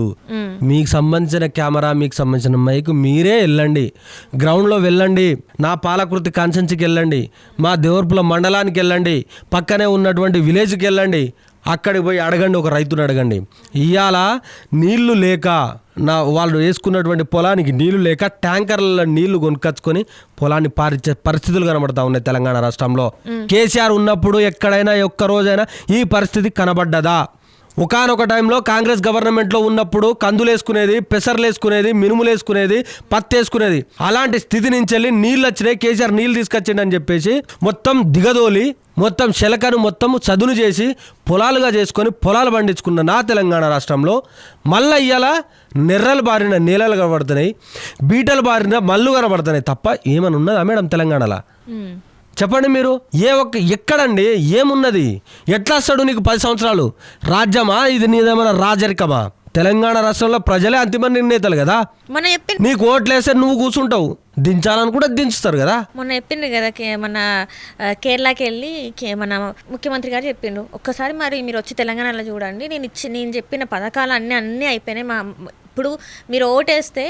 [SPEAKER 2] మీకు సంబంధించిన కెమెరా, మీకు సంబంధించిన మైక్ మీరే వెళ్ళండి, గ్రౌండ్లో వెళ్ళండి, నా పాలకృతి కాన్సెన్సీకి వెళ్ళండి, మా దేవర్పుల మండలానికి వెళ్ళండి, పక్కనే ఉన్నటువంటి విలేజ్కి వెళ్ళండి, అక్కడికి పోయి అడగండి, ఒక రైతుని అడగండి. ఇవాళ నీళ్లు లేక వాళ్ళు వేసుకున్నటువంటి పొలానికి నీళ్లు లేక ట్యాంకర్ల నీళ్లు కొనుక్కొచ్చుకొని పొలాన్ని పారించే పరిస్థితులు కనబడతా ఉన్నాయి తెలంగాణ రాష్ట్రంలో. కేసీఆర్ ఉన్నప్పుడు ఎక్కడైనా ఒక్క రోజైనా ఈ పరిస్థితి కనబడ్డదా? ఒకానొక టైంలో కాంగ్రెస్ గవర్నమెంట్లో ఉన్నప్పుడు కందులు వేసుకునేది, పెసర్లు వేసుకునేది, మినుములు వేసుకునేది, పత్తి వేసుకునేది. అలాంటి స్థితి నుంచి వెళ్ళి నీళ్ళు వచ్చినాయి, కేసీఆర్ నీళ్ళు తీసుకొచ్చిండు అని చెప్పేసి మొత్తం దిగదోలి, మొత్తం శెలకను మొత్తం చదును చేసి పొలాలుగా చేసుకొని పొలాలు పండించుకున్న నా తెలంగాణ రాష్ట్రంలో మళ్ళీ ఇవాళ నెర్రలు బారిన నేలలు కనబడుతున్నాయి, బీటలు బారిన మళ్ళు కనబడుతున్నాయి తప్ప ఏమని ఉన్నదా మేడం తెలంగాణలో? చెప్పండి మీరు. ఎక్కడండి ఏమున్నది? ఎట్లా వస్తాడు నీకు 10 సంవత్సరాలు? రాజ్యమా ఇది? నీదేమైనా రాజరికమా? తెలంగాణ రాష్ట్రంలో ప్రజలే అంతిమ నిర్ణేతలు కదా. నీకు ఓట్లేస్తే నువ్వు కూర్చుంటావు, దించాలని కూడా దించుతారు కదా.
[SPEAKER 1] మొన్న చెప్పిండు కదా, మన కేరళకి వెళ్ళి మన ముఖ్యమంత్రి గారు చెప్పిండు, ఒక్కసారి మరి మీరు వచ్చి తెలంగాణలో చూడండి, నేను చెప్పిన పథకాలు అన్నీ అయిపోయినాయి. ఇప్పుడు మీరు ఓటేస్తే,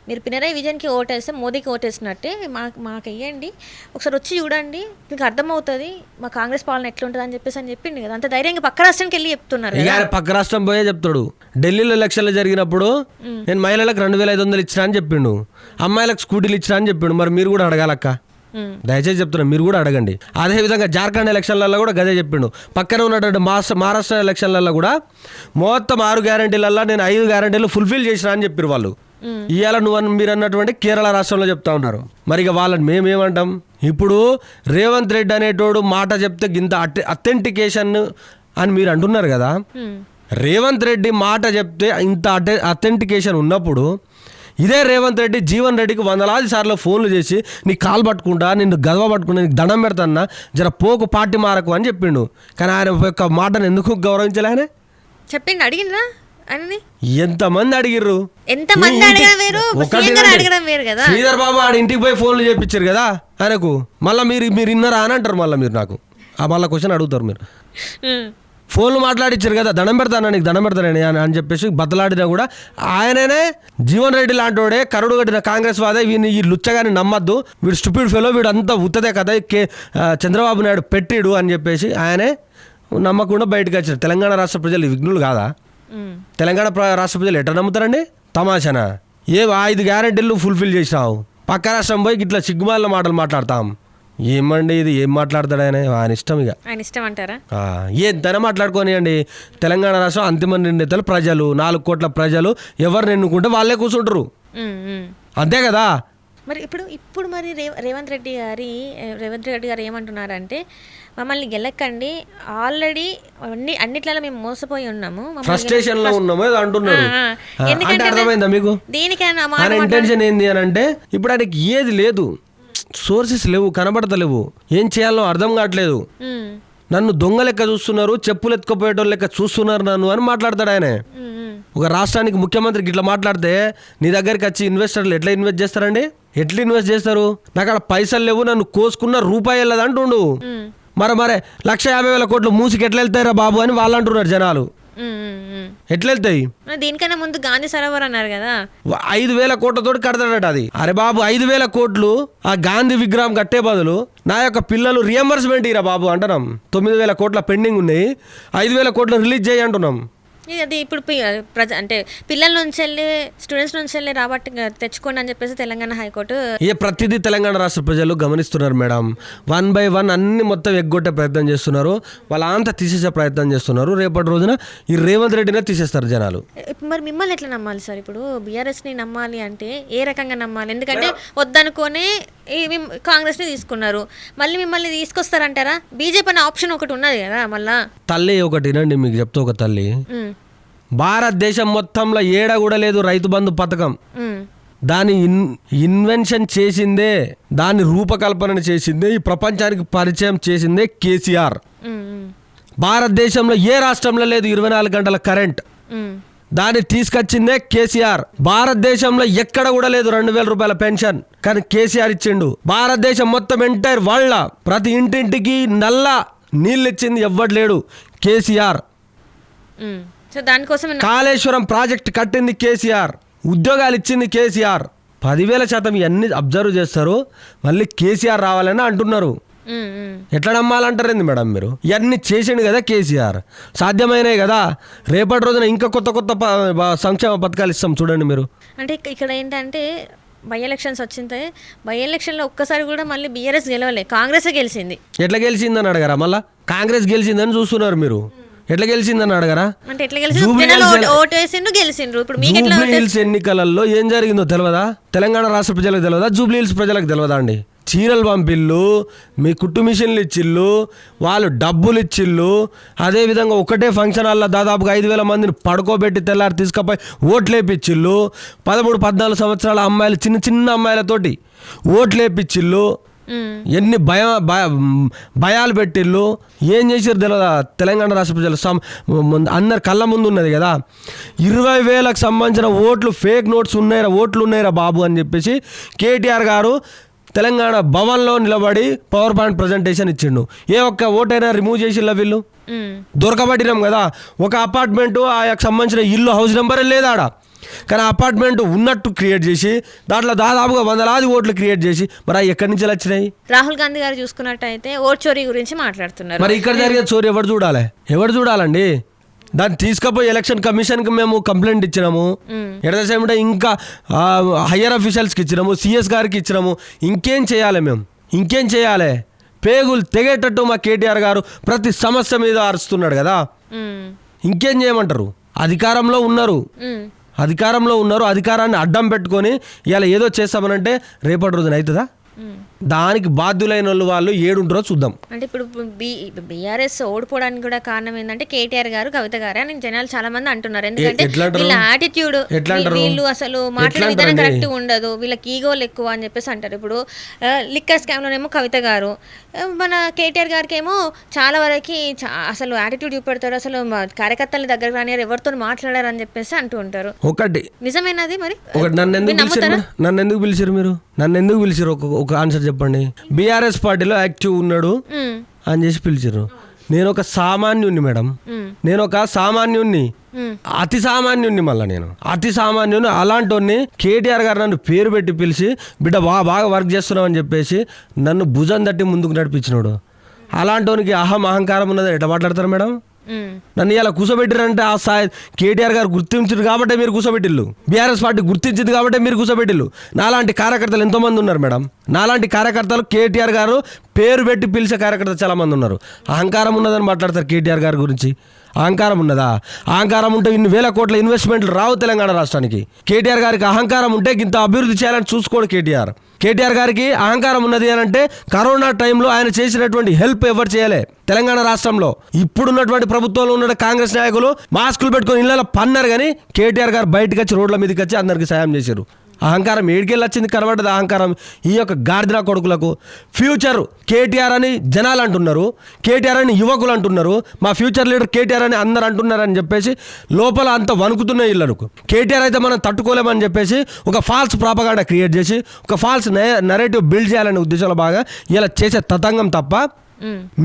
[SPEAKER 1] మీరు పినరాయి విజయన్కి ఓటేస్తే మోదీకి ఓటేసినట్టే మాకు వెయ్యండి, ఒకసారి వచ్చి చూడండి, మీకు అర్థమవుతుంది మా కాంగ్రెస్ పాలన ఎట్లుంటుంది అని చెప్పిండు కదా. అంత ధైర్యంగా పక్క రాష్ట్రానికి వెళ్ళి చెప్తున్నారు.
[SPEAKER 2] పక్క రాష్ట్రం పోయే చెప్తాడు. ఢిల్లీలో ఎలక్షన్లు జరిగినప్పుడు నేను మహిళలకు 2500 ఇచ్చినా అని చెప్పిండు, అమ్మాయిలకు స్కూటీలు ఇచ్చినా అని చెప్పిండు. మరి మీరు కూడా అడగాలక్క, దయచేసి చెప్తున్నా, మీరు కూడా అడగండి. అదేవిధంగా జార్ఖండ్ ఎలక్షన్లలో కూడా గదే చెప్పిండు. పక్కన ఉన్నటువంటి మహారాష్ట్ర ఎలక్షన్లలో కూడా మొత్తం 6 గ్యారంటీలలో నేను 5 గ్యారంటీలు ఫుల్ఫిల్ చేసినా అని చెప్పారు వాళ్ళు. ఇవాళ మీరు అన్నటువంటి కేరళ రాష్ట్రంలో చెప్తా ఉన్నారు. మరి ఇక వాళ్ళని మేమేమంటాం? ఇప్పుడు రేవంత్ రెడ్డి అనేటోడు మాట చెప్తే గింత అథెంటికేషన్ అని మీరు అంటున్నారు కదా. రేవంత్ రెడ్డి మాట చెప్తే ఇంత అథెంటికేషన్ ఉన్నప్పుడు ఇదే రేవంత్ రెడ్డి జీవన్ రెడ్డికి వందలాది సార్లు ఫోన్లు చేసి నీ కాలు పట్టుకుంటా నిన్ను గదవ పట్టుకుంటా నీకు దండం పెడతాన్నా జర పోకు పార్టీ మారకు అని చెప్పిండు. కానీ ఆయన యొక్క మాటను ఎందుకు గౌరవించలే ఆయన?
[SPEAKER 1] చెప్పిండు, అడిగినరా అని
[SPEAKER 2] ఎంతమంది అడిగిర్రు?
[SPEAKER 1] ఎంతమంది అడగడం వేరు, సీఎం గారు అడగడం వేరు కదా.
[SPEAKER 2] శ్రీధర్ బాబు ఆడ ఇంటికి పోయి ఫోన్లు చేపించారు కదా ఆయనకు. మళ్ళీ మీరు ఇన్నారా అని అంటారు. మళ్ళీ మీరు నాకు మళ్ళీ క్వశ్చన్ అడుగుతారు. మీరు ఫోన్లు మాట్లాడిచ్చారు కదా, దండం పెడతాను నీకు దండం పెడతానని అని చెప్పేసి బతలాడినా కూడా ఆయననే జీవన్ రెడ్డి లాంటి కరుడు కట్టిన కాంగ్రెస్ వాదే వీని ఈ లుచ్చగాని నమ్మద్దు, వీడు స్టూపిడ్ ఫెలో, వీడు అంతా ఉత్తదే కదా చంద్రబాబు నాయుడు పెట్టిడు అని చెప్పేసి ఆయనే నమ్మకుండా బయటకు వచ్చారు. తెలంగాణ రాష్ట్ర ప్రజలు విఘ్నులు కాదా? తెలంగాణ రాష్ట్ర ప్రజలు ఎట్లా నమ్ముతారండి? తమాషనా? 5 గ్యారెంటీలు ఫుల్ఫిల్ చేసినావు, పక్క రాష్ట్రం పోయి ఇట్లా సిగ్గుమాలిన మాటలు మాట్లాడతాం. ఏమండి ఇది? ఏం మాట్లాడతాడు ఆయన? ఆయన ఇష్టం. ఇక
[SPEAKER 1] ఆయన ఇష్టం అంటారా?
[SPEAKER 2] ఏదైనా మాట్లాడుకొని అండి. తెలంగాణ రాష్ట్రం అంతిమ నిర్ణేతలు ప్రజలు, 4 కోట్ల ప్రజలు ఎవరు ఎన్నుకుంటే వాళ్ళే కూర్చుంటారు, అంతే కదా.
[SPEAKER 1] మరి ఇప్పుడు మరి రేవంత్ రెడ్డి గారు ఏమంటున్నారంటే మమ్మల్ని గెలక్కండి, ఆల్రెడీ అన్నిట్లలో మేము మోసపోయి ఉన్నాము,
[SPEAKER 2] ఫ్రస్ట్రేషన్ లో ఉన్నాము అంటున్నారు. అంటే అర్థమైందా మీకు?
[SPEAKER 1] దీనికైనా
[SPEAKER 2] ఆయన ఇంటెన్షన్ ఏంది అని అంటే ఇప్పుడు ఆయనకి ఏది లేదు, సోర్సెస్ లేవు, కనబడతలేవు, ఏం చేయాలో అర్థం కావట్లేదు. నన్ను దొంగ లెక్క చూస్తున్నారు, చెప్పులు ఎత్తుకుపోయేటోళ్ళ లెక్క చూస్తున్నారు నన్ను అని మాట్లాడతాడు ఆయన. ఒక రాష్ట్రానికి ముఖ్యమంత్రికి ఇట్లా మాట్లాడితే నీ దగ్గరికి వచ్చి ఇన్వెస్టర్లు ఎట్లా ఇన్వెస్ట్ చేస్తారండి? ఎట్లా ఇన్వెస్ట్ చేస్తారు? నాకు అక్కడ పైసలు లేవు, నన్ను కోసుకున్న రూపాయి వెళ్ళదు అంటుండు. మరే 1,50,000 కోట్లు మూసికి ఎట్లా వెళ్తాయిరా బాబు అని వాళ్ళు అంటున్నారు జనాలు. ఎట్లా వెళ్తాయి?
[SPEAKER 1] దీనికన్నా ముందు గాంధీ సరోవర్ అన్నారు కదా,
[SPEAKER 2] 5,000 కోట్లతో కడతాడట అది. అరే బాబు 5,000 కోట్లు ఆ గాంధీ విగ్రహం కట్టే బదులు నా యొక్క పిల్లలు రియంబర్స్మెంట్ ఇరా బాబు అంటున్నాం. 9,000 కోట్ల పెండింగ్ ఉన్నాయి, 5,000 కోట్లు రిలీజ్ చేయి అంటున్నాం.
[SPEAKER 1] అది ఇప్పుడు అంటే పిల్లల నుంచి వెళ్ళి స్టూడెంట్స్ నుంచి వెళ్ళి రాబట్టి తెచ్చుకోండి అని చెప్పేసి తెలంగాణ హైకోర్టు
[SPEAKER 2] ప్రతిదీ తెలంగాణ రాష్ట్ర ప్రజలు గమనిస్తున్నారు మేడం. 1 by 1 అన్ని మొత్తం ఎగ్గొట్టే ప్రయత్నం చేస్తున్నారు, వాళ్ళ అంతా తీసేసే ప్రయత్నం చేస్తున్నారు. రేపటి రోజున ఈ రేవంత్ రెడ్డినే తీసేస్తారు జనాలు.
[SPEAKER 1] మరి మిమ్మల్ని ఎట్లా నమ్మాలి సార్? ఇప్పుడు బీఆర్ఎస్ని నమ్మాలి అంటే ఏ రకంగా నమ్మాలి? ఎందుకంటే వద్దనుకోనే కాంగ్రెస్ని తీసుకున్నారు, మళ్ళీ మిమ్మల్ని తీసుకొస్తారంటారా? బీజేపీ అనే ఆప్షన్ ఒకటి ఉన్నది కదా. మళ్ళా
[SPEAKER 2] తల్లి ఒకటి నండి, మీకు చెప్తా ఒక తల్లి, భారతదేశం మొత్తంలో ఏడ కూడా లేదు రైతు బంధు పథకం. దాని ఇన్వెన్షన్ చేసిందే, దాన్ని రూపకల్పన చేసిందే, ఈ ప్రపంచానికి పరిచయం చేసిందే కేసీఆర్. భారతదేశంలో ఏ రాష్ట్రంలో లేదు 24 గంటల కరెంట్, దాన్ని తీసుకొచ్చిందే కేసీఆర్. భారతదేశంలో ఎక్కడ కూడా లేదు 2,000 రూపాయల పెన్షన్, కానీ కేసీఆర్ ఇచ్చిండు. భారతదేశం మొత్తం ఎంటైర్ వరల్డ్ ప్రతి ఇంటింటికి నల్ల నీళ్ళు ఇచ్చింది ఎవ్వడు లేడు, కేసీఆర్.
[SPEAKER 1] దానికోసం
[SPEAKER 2] కాళేశ్వరం ప్రాజెక్ట్ కట్టింది కేసీఆర్, ఉద్యోగాలు ఇచ్చింది కేసీఆర్. 10,000% ఇవన్నీ అబ్జర్వ్ చేస్తారు, మళ్ళీ కేసీఆర్ రావాలని అంటున్నారు. ఎట్లా నమ్మాలంటారేంది మేడం మీరు? ఇవన్నీ చేసిండు కదా కేసీఆర్, సాధ్యమైనవి కదా. రేపటి రోజున ఇంకా కొత్త సంక్షేమ పథకాలు ఇస్తాం చూడండి మీరు.
[SPEAKER 1] అంటే ఇక్కడ ఏంటంటే బై ఎలక్షన్స్ వచ్చింది, బై ఎలక్షన్లో ఒక్కసారి కూడా మళ్ళీ బీఆర్ఎస్ గెలవలే, కాంగ్రెస్ గెలిచింది.
[SPEAKER 2] ఎట్లా గెలిచిందని అడగరా? మళ్ళా కాంగ్రెస్ గెలిచిందని చూస్తున్నారు మీరు, ఎట్లా గెలిచిందని అడగరా?
[SPEAKER 1] అంటే ఎట్లా గెలిచిండ్రు?
[SPEAKER 2] ఎన్నికలలో ఏం జరిగిందో తెలియదా? తెలంగాణ రాష్ట్ర ప్రజలకు తెలియదా? జూబ్లీ హిల్స్ ప్రజలకు తెలియదా అండి? చీరలు పంపిళ్ళు, మీ కుట్టు మిషన్లు ఇచ్చిళ్ళు, వాళ్ళు డబ్బులు ఇచ్చిళ్ళు. అదేవిధంగా ఒకటే ఫంక్షన్ హాల్లో దాదాపుగా 5,000 మందిని పడుకోబెట్టి తెల్లారి తీసుకుపోయి ఓట్లేపిచ్చిళ్ళు. 13-14 సంవత్సరాల అమ్మాయిలు, చిన్న చిన్న అమ్మాయిలతోటి ఓట్లేపిచ్చిళ్ళు. ఎన్ని భయాలు పెట్టిళ్ళు, ఏం చేసారు తెలియదా? తెలంగాణ రాష్ట్ర ప్రజలు అందరి కళ్ళ ముందు ఉన్నది కదా. 20,000కు సంబంధించిన ఓట్లు ఫేక్ నోట్స్ ఉన్నాయిరా, ఓట్లు ఉన్నాయిరా బాబు అని చెప్పేసి కేటీఆర్ గారు తెలంగాణ భవన్లో నిలబడి పవర్ పాయింట్ ప్రజెంటేషన్ ఇచ్చిండు. ఏ ఒక్క ఓటైనా రిమూవ్ చేసిల్లా వీళ్ళు? దొరకబడినాం కదా. ఒక అపార్ట్మెంటు ఆయనకు సంబంధించిన ఇల్లు హౌస్ నెంబరే లేదాడ, కానీ అపార్ట్మెంట్ ఉన్నట్టు క్రియేట్ చేసి దాంట్లో దాదాపుగా 100,000 ఓట్లు క్రియేట్ చేసి మరి అవి ఎక్కడి నుంచి వచ్చినాయి?
[SPEAKER 1] రాహుల్ గాంధీ గారు చూసుకున్నట్టయితే ఓట్ చోరీ గురించి మాట్లాడుతున్నారు.
[SPEAKER 2] మరి ఇక్కడ జరిగే చోరీ ఎవరు చూడాలి? ఎవరు చూడాలండి? దాన్ని తీసుకుపోయి ఎలక్షన్ కమిషన్కి మేము కంప్లైంట్ ఇచ్చినాము, ఎట్ ద సేమ్ టైం ఇంకా హయ్యర్ అఫీషియల్స్కి ఇచ్చినాము, సిఎస్ గారికి ఇచ్చినాము. ఇంకేం చేయాలి మేము? ఇంకేం చేయాలి? పేగులు తెగేటట్టు మా కేటీఆర్ గారు ప్రతి సమస్య మీద అరుస్తున్నాడు కదా. ఇంకేం చేయమంటారు? అధికారంలో ఉన్నారు, అధికారాన్ని అడ్డం పెట్టుకొని ఇవాళ ఏదో చేస్తామనంటే రేపటి రోజున అవుతుందా? దానికి బాధ్యులైన వాళ్ళు 7 ఉంటారో చూద్దాం.
[SPEAKER 1] అంటే ఇప్పుడు బీఆర్ఎస్ ఓడిపోవడానికి కూడా కారణం ఏంటంటే కేటీఆర్ గారు, కవిత గారు అని జనాలు చాలా మంది అంటున్నారు. ఎందుకంటే
[SPEAKER 2] ఎట్లా అంటారు?
[SPEAKER 1] వీళ్ళ యాటిట్యూడ్,
[SPEAKER 2] ఎట్లా అంటారు?
[SPEAKER 1] వీళ్ళు అసలు మాట్లాడే విధానం కరెక్ట్ ఉండదు, వీళ్ళకి ఈగోలు ఎక్కువ అని చెప్పేసి అంటారు. ఇప్పుడు లిక్కర్ స్కామ్ లోనేమో కవిత గారు, మన కేటీఆర్ గారికి ఏమో చాలా వరకు అసలు యాటిట్యూడ్ చూపెడతారు, అసలు కార్యకర్తల దగ్గర రాని ఎవరితో మాట్లాడారు అని చెప్పేసి అంటూ ఉంటారు.
[SPEAKER 2] ఒకటి
[SPEAKER 1] నిజమేనది మరి?
[SPEAKER 2] ఒకటి నన్ను ఎందుకు పిలిచారు మీరు? నన్ను ఎందుకు పిలిచారు? ఒక ఆన్సర్ చెప్పండి. బీఆర్ఎస్ పార్టీలో యాక్టివ్ ఉన్నాడు అని చేసి పిలిచారు. నేను ఒక సామాన్యుణ్ణి మేడం, నేను ఒక సామాన్యుణ్ణి, అతి సామాన్యుణ్ణి. మళ్ళీ నేను అతి సామాన్యుని. అలాంటి కేటీఆర్ గారు నన్ను పేరు పెట్టి పిలిచి బిడ్డ బాగా వర్క్ చేస్తున్నావు అని చెప్పేసి నన్ను భుజం తట్టి ముందుకు నడిపించినాడు. అలాంటి అహంకారం ఉన్నది ఎట్లా మాట్లాడతారు మేడం? నన్ను ఇలా కూర్చోబెట్టారంటే ఆ స్థాయి కేటీఆర్ గారు గుర్తించారు కాబట్టి మీరు కూర్చోబెట్టిల్లు, బీఆర్ఎస్ పార్టీ గుర్తించింది కాబట్టి మీరు కూర్చోబెట్టిల్లు. నాలాంటి కార్యకర్తలు ఎంతోమంది ఉన్నారు మేడం. నాలాంటి కార్యకర్తలు కేటీఆర్ గారు పేరు పెట్టి పిలిచే కార్యకర్తలు చాలా మంది ఉన్నారు. అహంకారం ఉన్నదని మాట్లాడతారు కేటీఆర్ గారి గురించి. అహంకారం ఉన్నదా? అహంకారం ఉంటే ఇన్ని వేల కోట్ల ఇన్వెస్ట్మెంట్లు రావు తెలంగాణ రాష్ట్రానికి. కేటీఆర్ గారికి అహంకారం ఉంటే ఇంత అభివృద్ధి చేయాలని చూసుకోడు కేటీఆర్ గారికి అహంకారం ఉన్నది అని అంటే కరోనా టైంలో ఆయన చేసినటువంటి హెల్ప్ ఎవరు చేయలే తెలంగాణ రాష్ట్రంలో. ఇప్పుడున్నటువంటి ప్రభుత్వంలో ఉన్న కాంగ్రెస్ నాయకులు మాస్కులు పెట్టుకొని ఇళ్ళలో పన్నారు, కానీ కేటీఆర్ గారు బయటకు వచ్చి రోడ్ల మీదకి వచ్చి అందరికి సాయం చేశారు. అహంకారం ఏడికెళ్ళి వచ్చింది కనబడ్డది అహంకారం ఈ యొక్క గార్దిన కొడుకులకు. ఫ్యూచర్ కేటీఆర్ అని జనాలు అంటున్నారు, కేటీఆర్ అని యువకులు అంటున్నారు, మా ఫ్యూచర్ లీడర్ కేటీఆర్ అని అందరు అంటున్నారని చెప్పేసి లోపల అంత వణుకుతున్నాయి ఇళ్ళకు. కేటీఆర్ అయితే మనం తట్టుకోలేమని చెప్పేసి ఒక ఫాల్స్ ప్రాపగాండా క్రియేట్ చేసి ఒక ఫాల్స్ నరేటివ్ బిల్డ్ చేయాలనే ఉద్దేశంలో బాగా ఇలా చేసే తతంగం తప్ప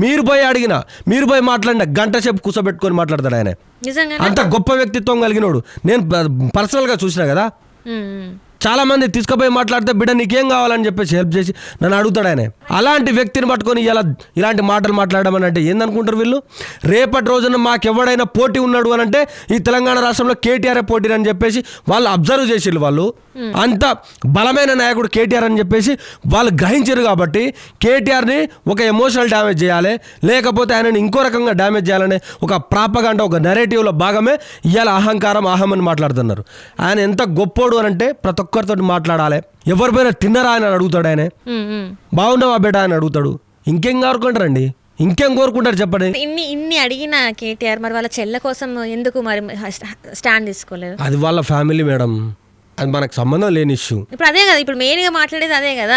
[SPEAKER 2] మీరు పోయి అడిగిన, మీరు పోయి మాట్లాడిన గంట సేపు కూర్చోబెట్టుకొని మాట్లాడతాడు ఆయన. అంత గొప్ప వ్యక్తిత్వం కలిగినోడు. నేను పర్సనల్గా చూసినా కదా, చాలా మంది తీసుకుపోయి మాట్లాడితే బిడ్డ నీకేం కావాలని చెప్పేసి హెల్ప్ చేసి నన్ను అడుగుతాడు ఆయన. అలాంటి వ్యక్తిని పట్టుకొని ఇలాంటి మాటలు మాట్లాడమని అంటే ఏందనుకుంటారు వీళ్ళు? రేపటి రోజున మాకు ఎవడైనా పోటీ ఉన్నాడు అని అంటే ఈ తెలంగాణ రాష్ట్రంలో కేటీఆర్ పోటీ అని చెప్పేసి వాళ్ళు అబ్జర్వ్ చేసిళ్ళు. వాళ్ళు అంత బలమైన నాయకుడు కేటీఆర్ అని చెప్పేసి వాళ్ళు గ్రహించారు. కాబట్టి కేటీఆర్ని ఒక ఎమోషనల్ డ్యామేజ్ చేయాలి, లేకపోతే ఆయనని ఇంకో రకంగా డ్యామేజ్ చేయాలనే ఒక ప్రాపగాండా, ఒక నెరేటివ్లో భాగమే ఇవాళ అహంకారం అహం అని మాట్లాడుతున్నారు. ఆయన ఎంత గొప్పోడు అని అంటే ప్రతి ఒక్కరితో మాట్లాడాలి. ఎవరిపైనా తిన్నరా అని అడుగుతాడు ఆయన, బాగున్నావా బేట అని అడుగుతాడు. ఇంకేం కోరుకుంటారండి? ఇంకేం కోరుకుంటారు చెప్పండి?
[SPEAKER 1] ఇన్ని అడిగిన కేటీఆర్ మరి వాళ్ళ చెల్లె కోసం ఎందుకు మరి స్టాండ్ తీసుకోలేదు?
[SPEAKER 2] అది వాళ్ళ ఫ్యామిలీ మేడం, అది మనకు సంబంధం లేని ఇష్యూ.
[SPEAKER 1] ఇప్పుడు అదే కదా, ఇప్పుడు మెయిన్గా మాట్లాడేది అదే కదా.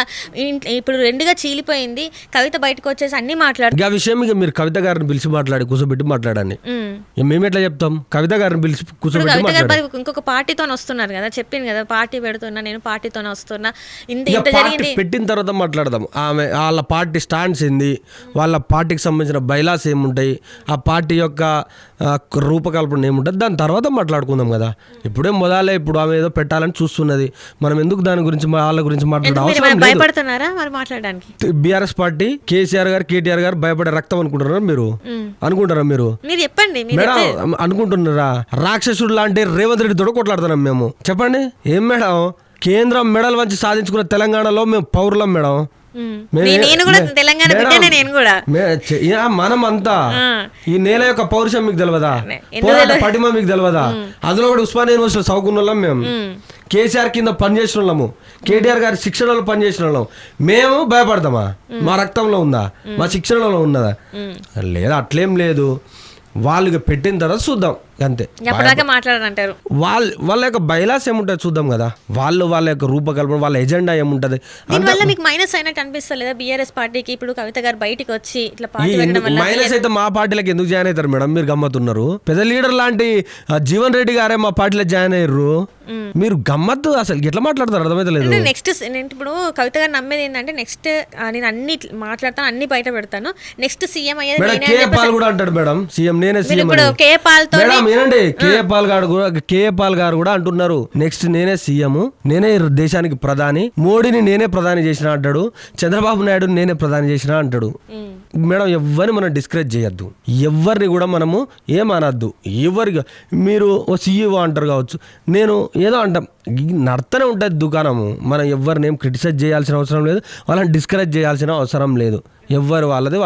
[SPEAKER 1] ఇప్పుడు రెండుగా చీలిపోయింది, కవిత బయటకు వచ్చేసి అన్ని మాట్లాడు.
[SPEAKER 2] ఆ విషయం ఇక మీరు కవిత గారిని పిలిచి మాట్లాడి కూర్చోబెట్టి మాట్లాడండి. మేము ఎట్లా చెప్తాం? కవిత గారిని పిలిచి కూర్చోబెట్టి మాట్లాడాలి.
[SPEAKER 1] ఇంకొక పార్టీతో వస్తున్నారు కదా, చెప్పింది కదా పార్టీ పెడుతున్నా, నేను పార్టీతో వస్తున్నా, ఇంత జరిగింది.
[SPEAKER 2] పెట్టిన తర్వాత మాట్లాడదాం. ఆమె వాళ్ళ పార్టీ స్టాండ్స్ ఏంది, వాళ్ళ పార్టీకి సంబంధించిన బైలాస్ ఏముంటాయి, ఆ పార్టీ యొక్క రూపకల్పన ఏముంటుంది, దాని తర్వాత మాట్లాడుకుందాం కదా. ఇప్పుడే మొదలే ఇప్పుడు ఆమె ఏదో పెట్టాలని చూస్తున్నది. మనం ఎందుకు దాని గురించి వాళ్ళ గురించి
[SPEAKER 1] భయపడుతున్నారా మరి మాట్లాడడానికి?
[SPEAKER 2] బీఆర్ఎస్ పార్టీ కేసీఆర్ గారు కేటీఆర్ గారు భయపడే రక్తం అనుకుంటున్నారా మీరు? అనుకుంటారా మీరు?
[SPEAKER 1] చెప్పండి
[SPEAKER 2] మేడం, అనుకుంటున్నారా? రాక్షసుడు లాంటి రేవంత్ రెడ్డి తోడు కొట్లాడుతున్నాం మేము. చెప్పండి ఏం మేడం? కేంద్రం మెడల్ వంచి సాధించుకున్న తెలంగాణలో మేము పౌరులం మేడం. మనం అంతా ఈ నేల యొక్క పౌరుషం మీకు తెలియదా? పోరాట పటిమ మీకు తెలియదా? అందులో కూడా ఉస్మానియా యూనివర్సిటీలో చదువుకున్న వాళ్ళం మేము. కేసీఆర్ కింద పనిచేసిన వాళ్ళము, కేటీఆర్ గారి శిక్షణలో పనిచేసిన వాళ్ళం. మేము భయపడతామా? మా రక్తంలో ఉందా? మా శిక్షణలో ఉన్నదా? లేదా అట్లేం లేదు. వాళ్ళు పెట్టిన తర్వాత చూద్దాం అంతే.
[SPEAKER 1] మాట్లాడారంటారు
[SPEAKER 2] వాళ్ళ యొక్క బైలాస్ ఏముంటుంది చూద్దాం కదా. వాళ్ళ యొక్క రూపకల్పన, వాళ్ళ ఎజెండా ఏముంటది.
[SPEAKER 1] మైనస్ అయినట్టు అనిపిస్తలేదా బీఆర్ఎస్ పార్టీకి? ఇప్పుడు కవిత గారు బయటికి వచ్చి ఇట్లా
[SPEAKER 2] మైనస్ అయితే మా పార్టీలకు ఎందుకు జాయిన్ అవుతారు మేడం? మీరు గమ్మత్తున్నారు. పెద్ద లీడర్ లాంటి జీవన్ రెడ్డి గారే మా పార్టీలో జాయిన్ అయ్యారు. మీరు గమ్మత్తు అసలు ఎట్లా మాట్లాడతారు అర్థమైతే లేదు.
[SPEAKER 1] నెక్స్ట్ ఇప్పుడు కవిత గారు నమ్మేది ఏంటంటే నెక్స్ట్ నేను అన్ని మాట్లాడతాను, అన్ని బయట పెడతాను, నెక్స్ట్ సీఎం అయ్యేది
[SPEAKER 2] కేఏ పాల్ కూడా అంటాడు మేడం. సీఎం నేనే సీఎం.
[SPEAKER 1] కేఏ పాల్ తో
[SPEAKER 2] ఏనండి, కేఏ పాల్ గారు కూడా అంటున్నారు నెక్స్ట్ నేనే సీఎం, నేనే దేశానికి ప్రధాని, మోడీని నేనే ప్రధాని చేసిన అంటాడు, చంద్రబాబు నాయుడు నేనే ప్రధాని చేసిన అంటాడు. మేడం ఎవరిని మనం డిస్కరేజ్ చేయొద్దు, ఎవరిని కూడా మనము ఏమనద్దు. ఎవరికి మీరు ఓ సీఈఓ అంటారు కావచ్చు, నేను ఏదో అంటాం, నడుతూనే ఉంటుంది దుకాణము. మనం ఎవరిని ఏం క్రిటిసైజ్ చేయాల్సిన అవసరం లేదు, వాళ్ళని డిస్కరేజ్ చేయాల్సిన అవసరం లేదు. ఎవరు వాళ్ళది.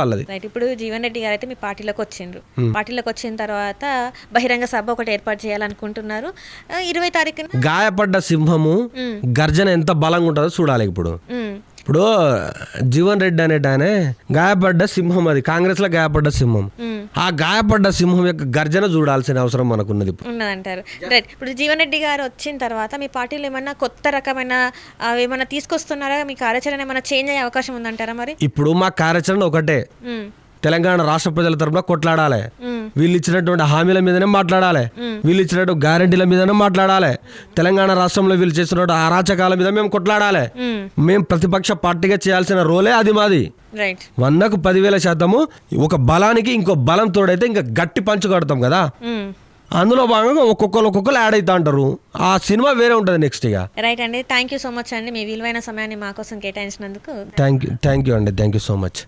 [SPEAKER 1] ఇప్పుడు జీవన్ రెడ్డి గారు అయితే మీ పార్టీలోకి వచ్చిండ్రు. పార్టీలోకి వచ్చిన తర్వాత బహిరంగ సభ ఒకటి ఏర్పాటు చేయాలనుకుంటున్నారు 20 తారీఖున.
[SPEAKER 2] గాయపడ్డ సింహము గర్జన ఎంత బలంగా ఉంటుందో చూడాలి. ఇప్పుడు ఇప్పుడు జీవన్ రెడ్డి అనేట ఆయన గాయపడ్డ సింహం, అది కాంగ్రెస్లో గాయపడ్డ సింహం. ఆ గాయపడ్డ సింహం యొక్క గర్జన చూడాల్సిన అవసరం మనకున్నది.
[SPEAKER 1] ఉన్నదంటారు. రైట్. ఇప్పుడు జీవన్ రెడ్డి గారు వచ్చిన తర్వాత మీ పార్టీలో ఏమన్నా కొత్త రకమైన ఏమన్నా తీసుకొస్తున్నారా? మీ కార్యాచరణ ఏమైనా చేంజ్ అయ్యే అవకాశం ఉందంటారా మరి?
[SPEAKER 2] ఇప్పుడు మా కార్యాచరణ ఒకటే, తెలంగాణ రాష్ట్ర ప్రజల తరపున కొట్లాడాలి. వీళ్ళు ఇచ్చినటువంటి హామీల మీదనే మాట్లాడాలి, వీళ్ళు ఇచ్చినట్టు గ్యారంటీల మీదనే మాట్లాడాలి. తెలంగాణ రాష్ట్రంలో వీళ్ళు చేస్తున్న అరాచకాల మీద మేము కొట్లాడాలి. మేము ప్రతిపక్ష పార్టీగా చేయాల్సిన రోలే అది మాది.
[SPEAKER 1] రైట్.
[SPEAKER 2] 100కు 10,000% ఒక బలానికి ఇంకో బలం తోడైతే ఇంకా గట్టి పంచు కడతాం కదా. అందులో భాగంగా ఒక్కొక్కరు యాడ్ అవుతా అంటారు. ఆ సినిమా వేరే ఉంటుంది నెక్స్ట్ ఇక.
[SPEAKER 1] రైట్ అండి. థ్యాంక్ యూ సో మచ్ అండి, మీ విలువైన సమయాన్ని మా కోసం కేటాయించినందుకు.
[SPEAKER 2] థ్యాంక్ యూ అండి, థ్యాంక్ యూ సో మచ్.